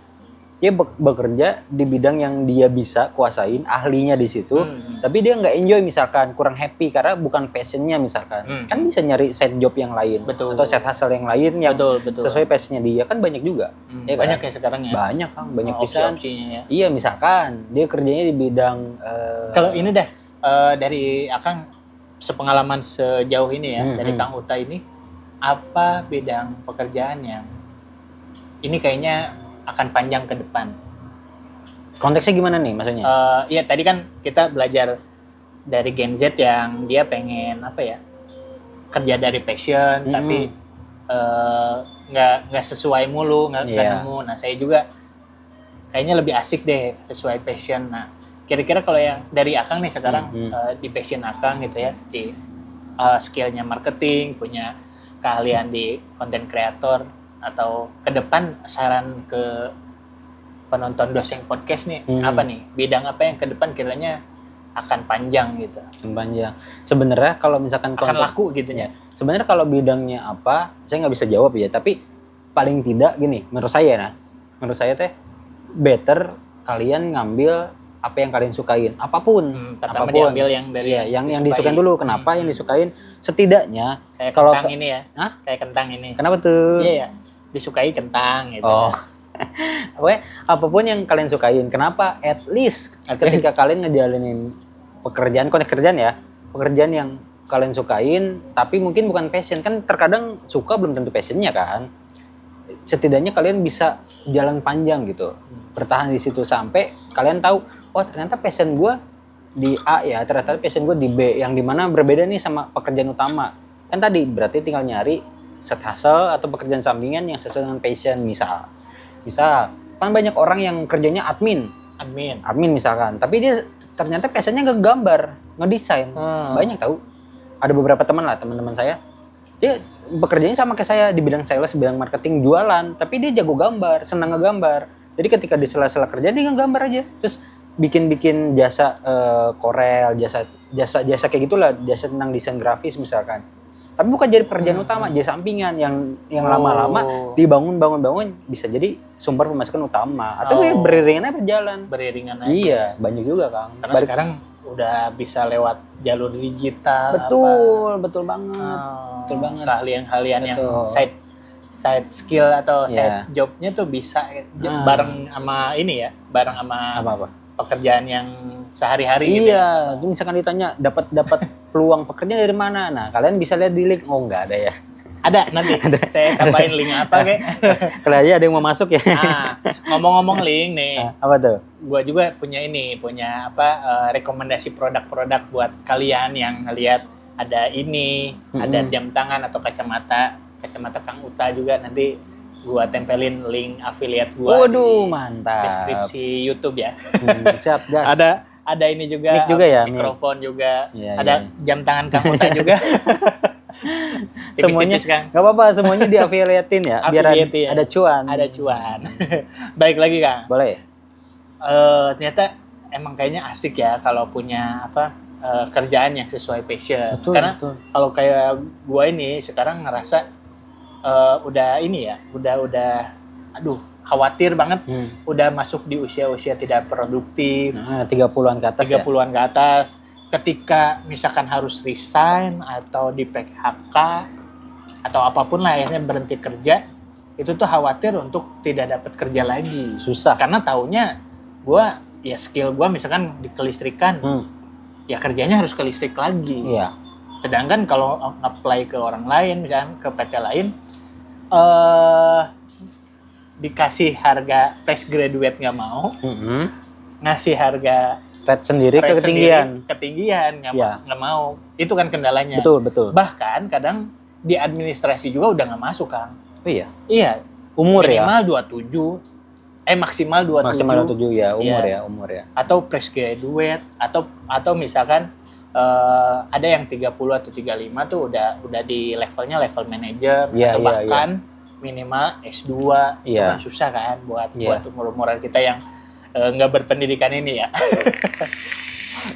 dia bekerja di bidang yang dia bisa kuasain, ahlinya di situ, tapi dia nggak enjoy misalkan, kurang happy karena bukan passionnya misalkan, kan bisa nyari side job yang lain, atau side hustle yang lain yang sesuai passionnya dia, kan banyak juga. Ya banyak kan? Ya sekarang ya? Banyak kan, banyak pisan. Ya. Iya, misalkan dia kerjanya di bidang kalau ini dah dari Akang sepengalaman sejauh ini ya, dari Kang Uta ini, apa bidang pekerjaan yang ini kayaknya akan panjang ke depan? Konteksnya gimana nih maksudnya? Iya tadi kan kita belajar dari Gen Z yang dia pengen kerja dari passion, tapi nggak sesuai mulu, nggak nemu. Nah saya juga kayaknya lebih asik deh sesuai passion. Nah kira-kira kalau yang dari Akang nih sekarang di passion Akang gitu ya, di skillnya marketing, punya keahlian di content creator, atau ke depan saran ke penonton Doseng Podcast nih, apa nih? Bidang apa yang ke depan kiranya akan panjang gitu? Panjang. Sebenarnya kalau misalkan akan laku gitu ya. Sebenarnya kalau bidangnya apa, saya nggak bisa jawab ya, tapi paling tidak gini, menurut saya teh better kalian ngambil apa yang kalian sukain, apapun. Pertama diambil yang dari yang disukain dulu. Kenapa yang disukain? Setidaknya kayak kalau kentang ini ya. Kayak kentang ini. Kenapa tuh? Iya. Disukai kentang gitu. Oh. Oke, apapun yang kalian sukain. Kenapa? At least ketika kalian ngejalanin pekerjaan yang kalian sukain, tapi mungkin bukan passion, kan terkadang suka belum tentu passionnya kan. Setidaknya kalian bisa jalan panjang gitu, bertahan di situ sampai kalian tahu, oh ternyata passion gue di A ya, ternyata passion gue di B, yang dimana berbeda nih sama pekerjaan utama. Kan tadi berarti tinggal nyari side hustle atau pekerjaan sampingan yang sesuai dengan passion. Misal kan banyak orang yang kerjanya admin misalkan, tapi dia ternyata passionnya ngegambar, ngedesain. Banyak tahu, ada beberapa teman-teman saya, dia bekerjanya sama kayak saya di bidang sales, bidang marketing, jualan, tapi dia jago gambar, senang ngegambar. Jadi ketika di sela-sela kerja dia ngegambar aja, terus bikin jasa korel, jasa kayak gitulah, jasa tentang desain grafis misalkan. Tapi bukan jadi pekerjaan utama, jadi sampingan yang lama-lama dibangun bisa jadi sumber pemasukan utama, atau beriringan aja berjalan. Iya, banyak juga Kang. Karena sekarang udah bisa lewat jalur digital. Betul banget. Keahlian yang side skill atau side jobnya tuh bisa bareng sama apa? Pekerjaan yang sehari-hari gitu. Iya, itu misalkan ditanya dapat peluang pekerjaan dari mana? Nah, kalian bisa lihat di link. Oh, enggak ada ya. Ada nanti. Saya tambahin link apa kayak. Kalau aja ada yang mau masuk ya. Ngomong-ngomong link nih. Apa tuh? Gua juga punya rekomendasi produk-produk buat kalian yang ngelihat ada ini, ada jam tangan atau kacamata Kang Uta juga, nanti gua tempelin link affiliate gua. Waduh, mantap. Deskripsi YouTube ya. Siap, gas. Ada ini juga, mikrofon juga, ada jam tangan Kang Uta juga. Semuanya nggak apa-apa, semuanya di affiliate-in ya, biar ada cuan. Baik lagi Kang. Boleh. Ternyata emang kayaknya asik ya kalau punya kerjaan yang sesuai passion. Karena kalau kayak gua ini sekarang ngerasa udah khawatir banget udah masuk di usia-usia tidak produktif. 30-an ke atas 30-an ke atas. Ketika misalkan harus resign atau di PHK atau apapun lah akhirnya berhenti kerja, itu tuh khawatir untuk tidak dapat kerja lagi. Susah. Karena taunya gue ya skill gue misalkan di kelistrikan, ya kerjanya harus ke listrik lagi. Iya. Sedangkan kalau apply ke orang lain, misalkan ke PT lain, dikasih harga fresh graduate nggak mau, ngasih harga rate sendiri ketinggian nggak mau. Itu kan kendalanya. Betul. Bahkan kadang di administrasi juga udah nggak masuk, Kang. Oh iya. Iya. Umur minimal 27. Maksimal 27. Maksimal 27 ya, umur ya. Atau fresh graduate atau misalkan ada yang 30 atau 35 tuh udah di levelnya level manager atau bahkan minimal S2. Itu kan susah kan buat umur-umuran kita yang nggak berpendidikan ini ya.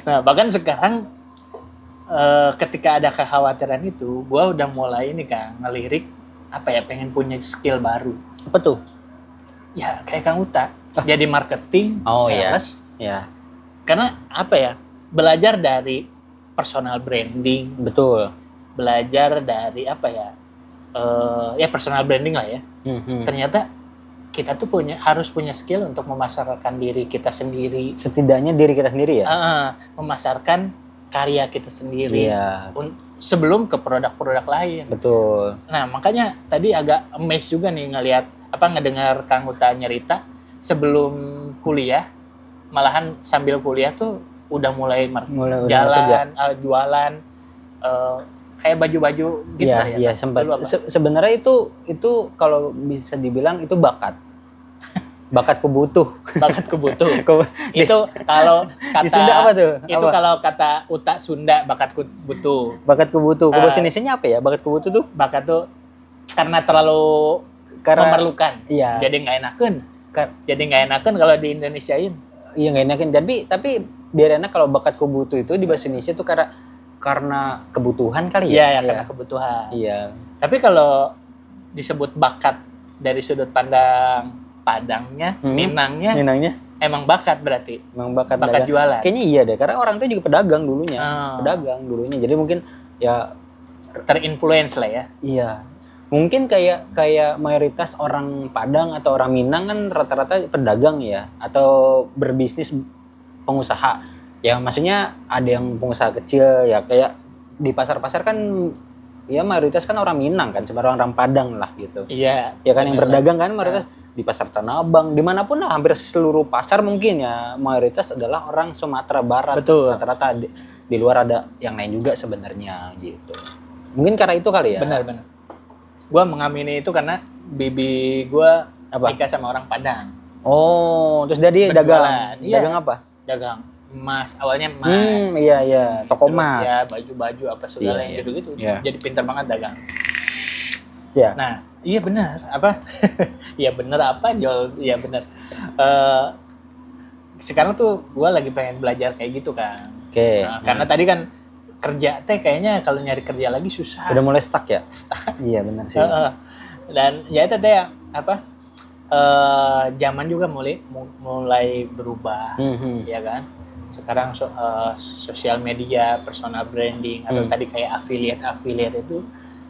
Nah, bahkan sekarang ketika ada kekhawatiran itu, gue udah mulai ini kan ngelirik pengen punya skill baru. Apa tuh? Ya kayak Kang Uta, jadi marketing, sales. Iya. Karena belajar dari personal branding. Betul. Belajar dari personal branding lah ya. Ternyata kita tuh harus punya skill untuk memasarkan diri kita sendiri. Setidaknya diri kita sendiri ya? Memasarkan karya kita sendiri sebelum ke produk-produk lain. Betul. Nah, makanya tadi agak amazed juga nih ngedengar Kang Uta nyerita sebelum kuliah, malahan sambil kuliah tuh udah mulai jalan, jualan, kayak baju-baju gitu lah ya. Iya, sempat. Sebenarnya itu kalau bisa dibilang itu bakat. Bakatku butuh. Itu kalau kata Sunda apa tuh? Itu kalau kata Uta Sunda, bakatku butuh. Bakatku butuh. Bahasa Indonesianya apa ya? Bakatku butuh tuh? Bakat tuh karena terlalu memerlukan. Iya. Jadi nggak enakan kalau di Indonesiain. Iya, nggak enakan. Tapi biar enak kalau bakatku butuh itu di bahasa Indonesia tuh karena kebutuhan kali ya? Iya, karena kebutuhan. Iya. Tapi kalau disebut bakat dari sudut pandang Padangnya, Minangnya, emang bakat berarti. Emang bakat jualan. Kayaknya iya deh, karena orang itu juga pedagang dulunya. Jadi mungkin ya terinfluence lah ya. Iya. Mungkin kayak mayoritas orang Padang atau orang Minang kan rata-rata pedagang ya, atau berbisnis pengusaha. Ya maksudnya ada yang pengusaha kecil ya, kayak di pasar-pasar kan ya mayoritas kan orang Minang kan, sebenarnya orang Padang lah gitu. Iya. Ya kan yang berdagang kan mayoritas di pasar Tanah Abang, dimanapun lah, hampir seluruh pasar mungkin ya mayoritas adalah orang Sumatera Barat. Betul. Rata-rata di luar ada yang lain juga sebenarnya gitu. Mungkin karena itu kali ya. Benar. Gua mengamini itu karena bibi gua nikah sama orang Padang. Oh, terus dia dagang. Dagang apa? Dagang emas, awalnya emas. Iya, toko emas. Ya, baju-baju apa segala yang gitu-gitu. Jadi pintar banget dagang. Iya. Nah, iya benar. Iya benar jual? Iya benar. Sekarang tuh gue lagi pengen belajar kayak gitu kan. Oke. Karena tadi kan kerja kalau nyari kerja lagi susah. Udah mulai stuck ya? Stuck. Iya benar sih. Dan ya itu zaman juga mulai berubah, ya kan. Sekarang sosial media, personal branding atau tadi kayak affiliate itu,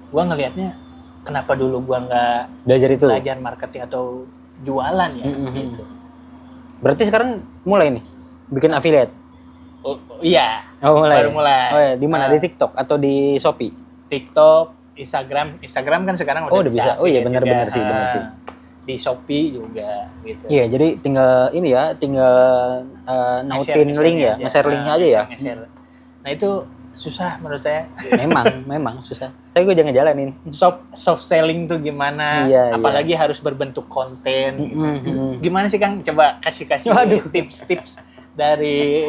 gue ngelihatnya kenapa dulu gua nggak belajar marketing atau jualan ya gitu. Berarti sekarang mulai nih bikin affiliate? Iya. Baru mulai. Oh ya, di mana? Di TikTok atau di Shopee? TikTok, Instagram kan sekarang udah bisa. Oh iya benar sih. Di Shopee juga gitu. Iya, jadi tinggal nautin link ya, nge-share linknya aja ya. Nah itu susah menurut saya. Memang susah. Tapi gue jangan jalanin. Soft selling tuh gimana? Apalagi harus berbentuk konten. Gimana sih Kang? Coba kasih tips-tips dari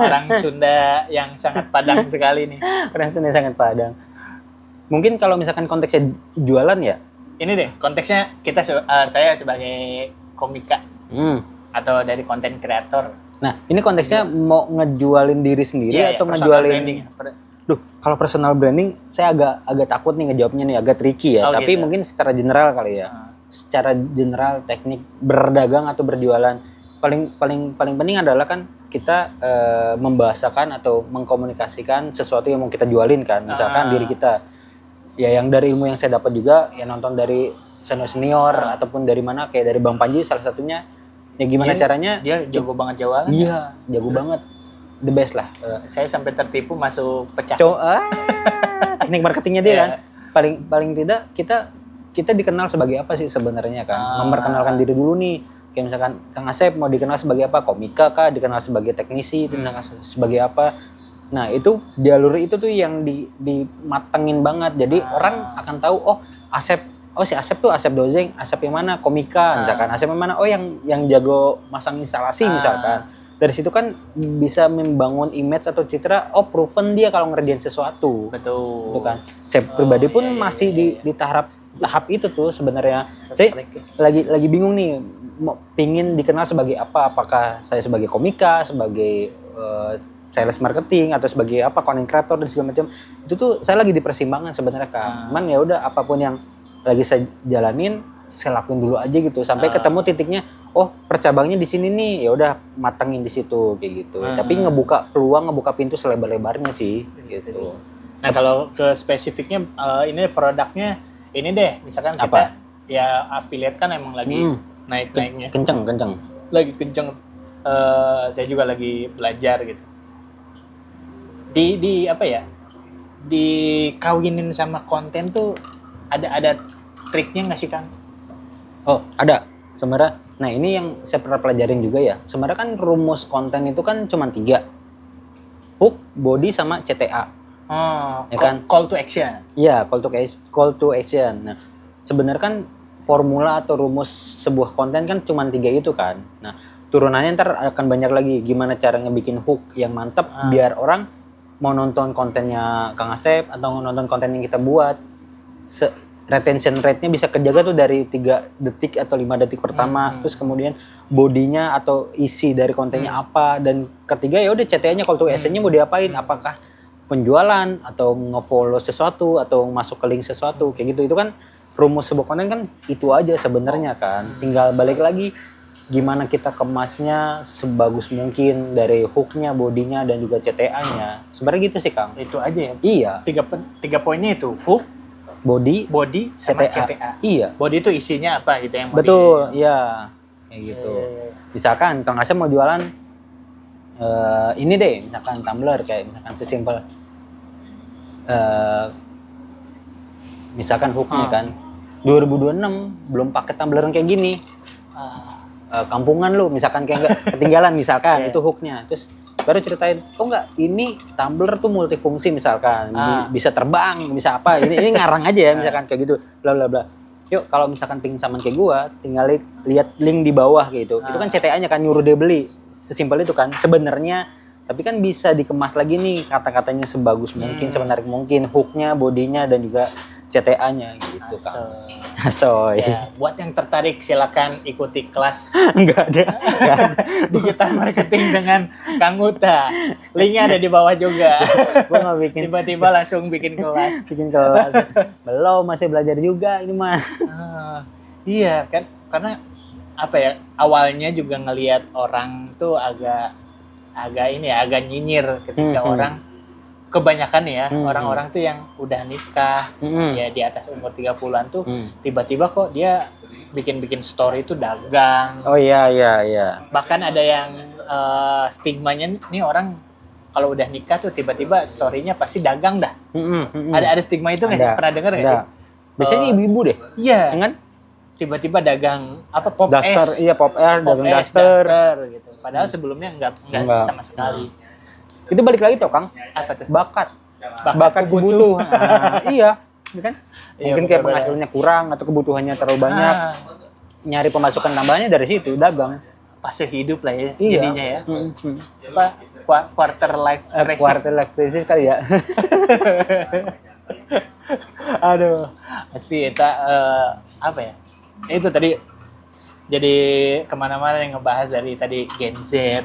orang Sunda yang sangat Padang sekali nih. Orang Sunda sangat Padang. Mungkin kalau misalkan konteksnya jualan ya. Ini deh konteksnya saya sebagai komika atau dari konten kreator. Nah, ini konteksnya mau ngejualin diri sendiri atau ngejualin kalau personal branding saya agak takut nih ngejawabnya nih, agak tricky ya. Tapi mungkin secara general kali ya. secara general teknik berdagang atau berjualan, paling penting adalah kan kita membahasakan atau mengkomunikasikan sesuatu yang mau kita jualin kan. Misalkan diri kita. Ya yang dari ilmu yang saya dapat juga, ya nonton dari senior ataupun dari mana, kayak dari Bang Panji salah satunya. Ya gimana caranya? Dia jago banget jualan. Iya, jago banget. The best lah. Saya sampai tertipu masuk pecah. Teknik marketingnya dia kan. Paling tidak kita dikenal sebagai apa sih sebenarnya kan? Memperkenalkan diri dulu nih. Kayak misalkan Kang Asep mau dikenal sebagai apa? Komika kah? Dikenal sebagai teknisi? Dikenal sebagai apa? Nah itu jalur itu tuh yang dimatengin banget. Jadi orang akan tahu, si Asep tuh Asep Dozeng, Asep yang mana? Komika, misalkan. Asep yang mana? Oh yang jago masang instalasi misalkan. Dari situ kan bisa membangun image atau citra, proven dia kalau ngerjain sesuatu. Betul. Itu kan. Saya pribadi pun masih di tahap itu tuh sebenarnya. Saya lagi bingung nih, pingin dikenal sebagai apa? Apakah saya sebagai komika, sebagai sales marketing, atau sebagai apa, content creator dan segala macam. Itu tuh saya lagi di persimpangan sebenarnya kan. Cuman ya udah, apapun yang lagi saya jalanin, saya lakuin dulu aja gitu sampai ketemu titiknya. Percabangnya di sini nih, ya udah matengin di situ kayak gitu. Tapi ngebuka peluang, ngebuka pintu selebar-lebarnya sih gitu. Nah, kalau ke spesifiknya ini produknya ini deh, misalkan kita ya affiliate kan emang lagi naik-naiknya. Kenceng. Lagi kenceng. Saya juga lagi belajar gitu. Di apa ya? Dikawinin sama konten tuh ada triknya nggak sih, Kang? Ada. Sebenarnya, nah ini yang saya pernah pelajarin juga ya. Sebenarnya kan rumus konten itu kan cuma 3. Hook, body, sama CTA. Ya kan? Call to action. Iya, call to action. Nah, sebenarnya kan formula atau rumus sebuah konten kan cuma 3 itu kan. Nah, turunannya ntar akan banyak lagi. Gimana caranya bikin hook yang mantap biar orang mau nonton kontennya Kang Asep atau nonton konten yang kita buat. Retention rate-nya bisa kejaga tuh dari 3 detik atau 5 detik pertama. Terus kemudian bodinya atau isi dari kontennya apa, dan ketiga ya udah CTA-nya, call to action-nya mau diapain, apakah penjualan atau nge-follow sesuatu atau masuk ke link sesuatu kayak gitu. Itu kan rumus sebuah konten kan itu aja sebenarnya kan. Tinggal balik lagi gimana kita kemasnya sebagus mungkin dari hook-nya, bodinya, dan juga CTA-nya. Sebenarnya gitu sih, Kang. Itu aja ya? Iya. 3 poinnya itu, hook, body sama CTA. Iya. Body itu isinya apa gitu yang mau betul, iya. Kayak gitu. Misalkan Kang Asep mau jualan ini deh, misalkan tumbler, kayak misalkan sesimpel misalkan hooknya kan 2026 belum pakai tumbler kayak gini. Kampungan lu misalkan kayak enggak ketinggalan misalkan itu hooknya. Terus baru ceritain, ini tumbler tuh multifungsi misalkan, bisa terbang, bisa apa, ini ngarang aja ya misalkan kayak gitu, bla bla bla. Yuk kalau misalkan pingin saman kayak gua, tinggal lihat link di bawah gitu. Itu kan CTA-nya kan, nyuruh dia beli, sesimpel itu kan sebenarnya. Tapi kan bisa dikemas lagi nih kata-katanya sebagus mungkin, semenarik mungkin, hooknya, bodinya, dan juga CTA-nya gitu kan. Asoy. Ya, buat yang tertarik silakan ikuti kelas Enggak ada. digital marketing dengan Kang Uta. Linknya ada di bawah juga. Gua nggak bikin. Tiba-tiba langsung bikin kelas. Belum, masih belajar juga ini mah. Iya kan, karena apa ya, awalnya juga ngelihat orang tuh agak nyinyir ketika orang, kebanyakan ya, orang-orang tuh yang udah nikah, ya di atas umur 30-an tuh, tiba-tiba kok dia bikin story itu dagang. Oh iya. Bahkan ada yang stigmanya nih, orang kalau udah nikah tuh tiba-tiba story-nya pasti dagang dah. Ada stigma itu nggak sih? Pernah dengar nggak sih? Biasanya ibu-ibu deh. Iya. Kan? Tiba-tiba dagang apa, pop daster, es. Iya, pop es, dagang daster gitu. Padahal sebelumnya enggak sama sekali. Itu balik lagi tuh, Kang. Apa tuh? Bakat butuh. Iya, kan? Mungkin kayak bener. penghasilannya kurang atau kebutuhannya terlalu banyak. Nyari pemasukan tambahannya dari situ, dagang. Fase hidup lah ya, Iya. jadinya ya. Apa? Quarter life crisis. Quarter life crisis kali ya. Aduh, pasti kita apa ya? Itu tadi jadi kemana-mana yang ngebahas dari tadi Gen Z.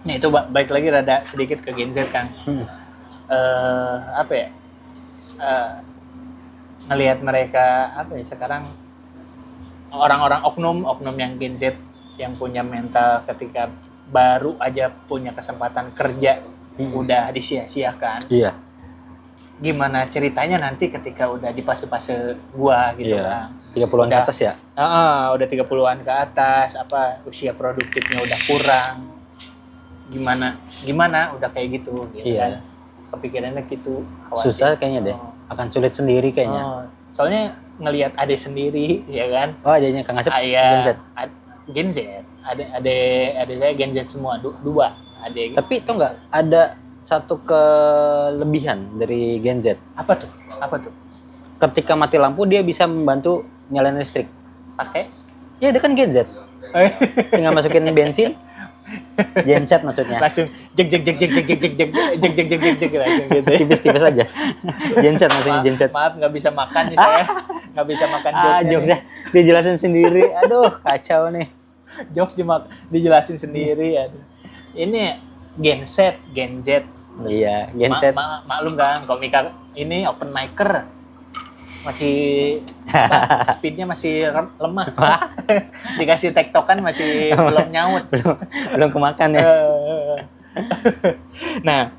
Nih itu baik lagi rada sedikit ke Gen Z, Kang. Apa ya? Ngelihat mereka apa ya sekarang orang-orang oknum yang Gen Z yang punya mental ketika baru aja punya kesempatan kerja udah disia-siakan. Iya. Gimana ceritanya nanti ketika udah di fase-fase gua gitu Iya. kan. 30-an ke atas ya? Udah 30-an ke atas, usia produktifnya udah kurang. Gimana udah kayak gitu Iya. kan. Kepikirannya gitu. Khawatir. Susah kayaknya deh. Akan sulit sendiri kayaknya. Soalnya ngelihat adek sendiri, ya kan? Oh, adanya Kang Asep Gen Gen Z. Gen Z. Adek saya Gen Z semua, dua. Adek. Tapi tau nggak ada satu kelebihan dari Gen Z. Apa tuh? Ketika mati lampu dia bisa membantu nyalain listrik. Pakai? Ya dia kan Gen Z. Tinggal masukin bensin. Gen Z maksudnya. Langsung jek langsung gitu. Tipis-tipis aja. Gen Z maksudnya Gen Z. Maaf nggak bisa makan nih saya. Nggak bisa makan Jokesnya dijelasin sendiri. Aduh, kacau nih. Jokes dijelasin sendiri ya. Ini Gen Z. Iya, Gen Z. Maklum kan, komika ini open micer. Masih speednya masih lemah. Dikasih tektokan masih belum nyaut. belum kemakan ya. Nah,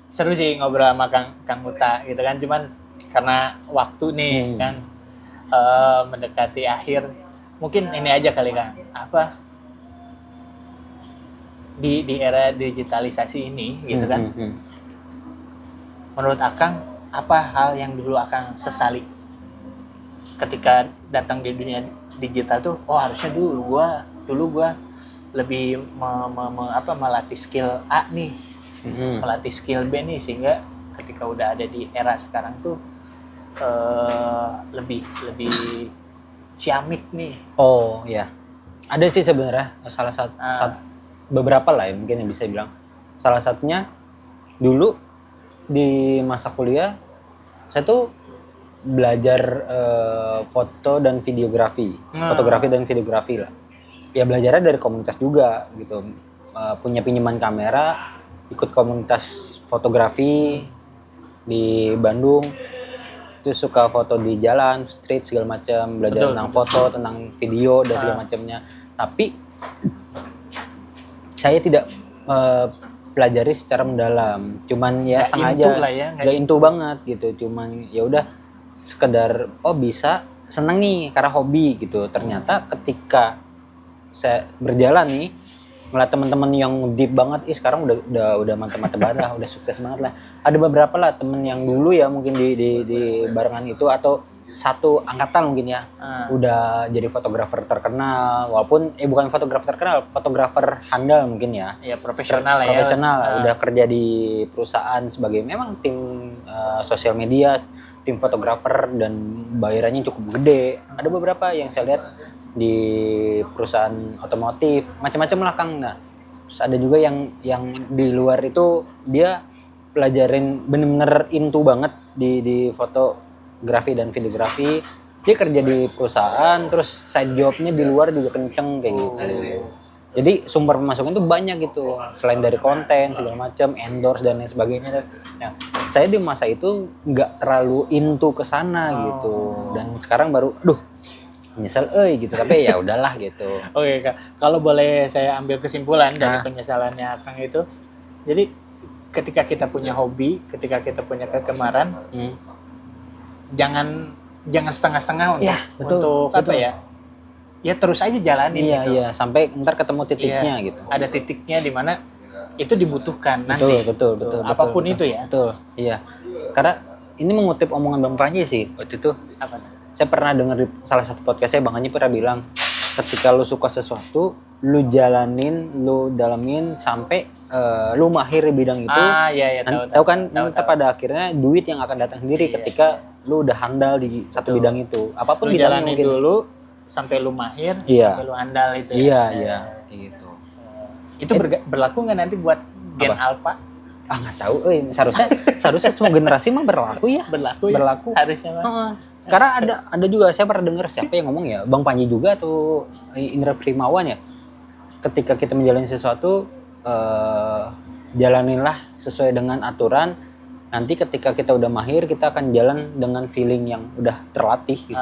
seru sih ngobrol sama Kang Uta gitu kan, cuman karena waktu nih kan mendekati akhir, mungkin ini aja kali Kang, di era digitalisasi ini gitu kan. Menurut Akang apa hal yang dulu Akang sesali ketika datang di dunia digital tuh? Oh, harusnya dulu gua lebih melatih skill A nih, melatih skill B nih, sehingga ketika udah ada di era sekarang tuh lebih ciamik nih. Oh ya, ada sih sebenarnya salah satu beberapa lah ya mungkin yang bisa bilang. Salah satunya dulu di masa kuliah saya tuh belajar foto dan videografi, fotografi dan videografi lah. Ya belajarnya dari komunitas juga gitu. Punya pinjaman kamera, ikut komunitas fotografi di Bandung. Itu suka foto di jalan, street segala macam, belajar tentang foto, tentang video dan segala macamnya. Tapi saya tidak pelajari secara mendalam, cuman ya setengah aja, nggak into banget gitu, cuman ya udah sekedar bisa seneng nih karena hobi gitu. Ternyata ketika saya berjalan nih ngeliat teman-teman yang deep banget, sekarang udah mantap-mantap banget lah, udah sukses banget lah. Ada beberapa lah temen yang dulu ya mungkin di barengan itu atau satu angkatan mungkin ya, udah jadi fotografer terkenal, walaupun bukan fotografer terkenal, fotografer handal mungkin ya. Ya profesional ya. Profesional, udah kerja di perusahaan sebagai memang tim sosial media, tim fotografer dan bayarannya cukup gede. Ada beberapa yang saya lihat di perusahaan otomotif, macam-macam lah Kang. Nah, terus ada juga yang di luar itu dia pelajarin bener-bener into banget di fotografi dan videografi. Dia kerja di perusahaan, terus side jobnya di luar juga kenceng kayak gitu. Jadi sumber pemasukan itu banyak gitu, selain dari konten segala macam, endorse dan lain sebagainya. Nah, saya di masa itu nggak terlalu into ke sana gitu, dan sekarang baru, menyesal gitu, tapi ya udahlah gitu. Oke Kak, kalau boleh saya ambil kesimpulan dari penyesalannya Kang itu, jadi ketika kita punya hobi, ketika kita punya kegemaran, jangan setengah-setengah untuk apa ya? Ya terus aja jalanin gitu. Iya, sampai ntar ketemu titiknya gitu. Ada titiknya di mana itu dibutuhkan nanti. Betul. Apapun itu ya. Betul, iya. Karena ini mengutip omongan Bang Panji sih waktu itu. Apa tuh? Saya pernah dengar di salah satu podcastnya Bang Panji pernah bilang, ketika lu suka sesuatu, lu jalanin, lu dalamin sampai lu mahir di bidang itu. Iya, tahu kan pada akhirnya duit yang akan datang sendiri ketika lu udah handal di satu bidang itu. Apapun lu bidangnya jalanin mungkin. Dulu sampai lu mahir, sampai lu handal itu. Iya, gitu. Itu berlaku nggak nanti buat Gen Alpha? Nggak tahu, seharusnya semua generasi mah berlaku ya. Berlaku. Harusnya mah. Karena ada juga, saya pernah dengar siapa yang ngomong ya, Bang Panji juga atau Indra Primawan ya. Ketika kita menjalani sesuatu, jalaninlah sesuai dengan aturan. Nanti ketika kita udah mahir, kita akan jalan dengan feeling yang udah terlatih gitu.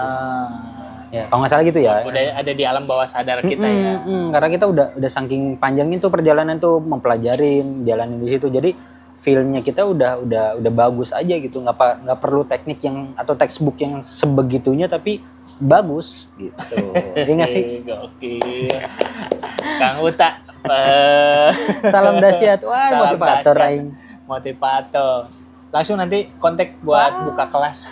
Ya, kalau nggak salah gitu ya. Udah ada di alam bawah sadar kita ya. Karena kita udah saking panjangin tuh perjalanan tuh mempelajarin, jalanin di situ. Jadi feel-nya kita udah bagus aja gitu. Nggak perlu teknik yang atau textbook yang sebegitunya, tapi bagus gitu. Iya nggak sih? Gokil. Kang Uta. Salam dahsyat. Wah, Salam motivator dahsyat. aing. Motivator. Langsung nanti kontak buat buka kelas.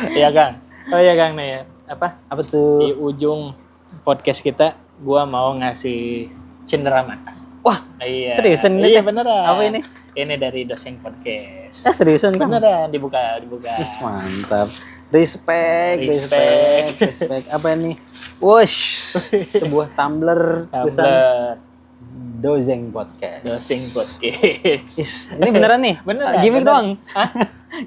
Iya Kang. Oh iya Kang nih ya. Apa? Apa tuh? Di ujung podcast kita gua mau ngasih cenderamata. Wah, Iya. seriusan ini Iya teh? beneran. Apa ini? Ini dari Doseng Podcast. Seriusan Kang? Beneran dibuka. Ih, mantap. Respect. Apa ini? Wush, sebuah tumbler tulisan Tumblr. Doseng Podcast. Doseng Podcast. Ini beneran nih? Beneran. Gimik beneran. doang. Hah?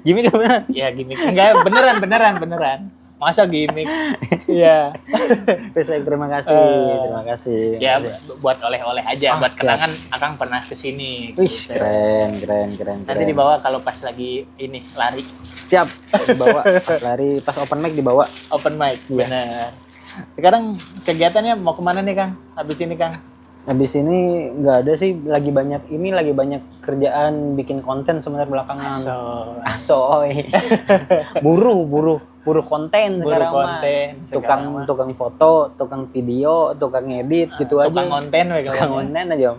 Gimik apa beneran? Ya gimmick. Enggak, beneran. Masa gimmick? Iya. Respect, terima kasih. Terima kasih. Ya buat oleh-oleh aja, buat siap. kenangan Akang pernah kesini. Wih, gitu. keren. Nanti dibawa kalau pas lagi ini lari Siap. Dibawa pas lari, pas open mic dibawa. open mic. Iya. Bener. Sekarang kegiatannya mau kemana nih Kang? Habis ini Kang? Habis ini nggak ada sih, lagi banyak kerjaan bikin konten sebenarnya belakangan. Asoy. Buru konten sekarang mah. Tukang foto, tukang video, tukang edit gitu aja. Tukang konten we Tukang konten aja.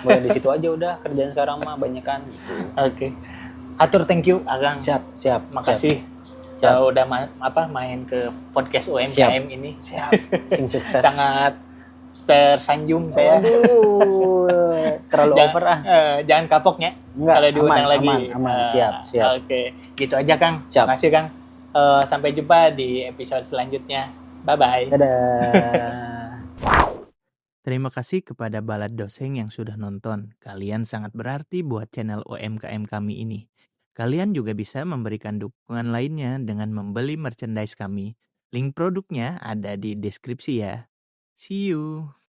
Mulai di situ aja udah kerjaan sekarang mah banyakan gitu. Oke. Atur thank you Akang. Siap. Makasih. Siap. Udah main ke podcast UMKM ini. Siap. Sing sukses. Sangat tersanjung saya. Aduh, terlalu over ah. Jangan kapoknya. Enggak, Kalau diundang aman, lagi. aman. Siap. Oke, gitu aja Kang. Siap. Makasih Kang. Sampai jumpa di episode selanjutnya. Bye-bye. Dadah. Terima kasih kepada Balad Doseng yang sudah nonton. Kalian sangat berarti buat channel UMKM kami ini. Kalian juga bisa memberikan dukungan lainnya dengan membeli merchandise kami. Link produknya ada di deskripsi ya. See you.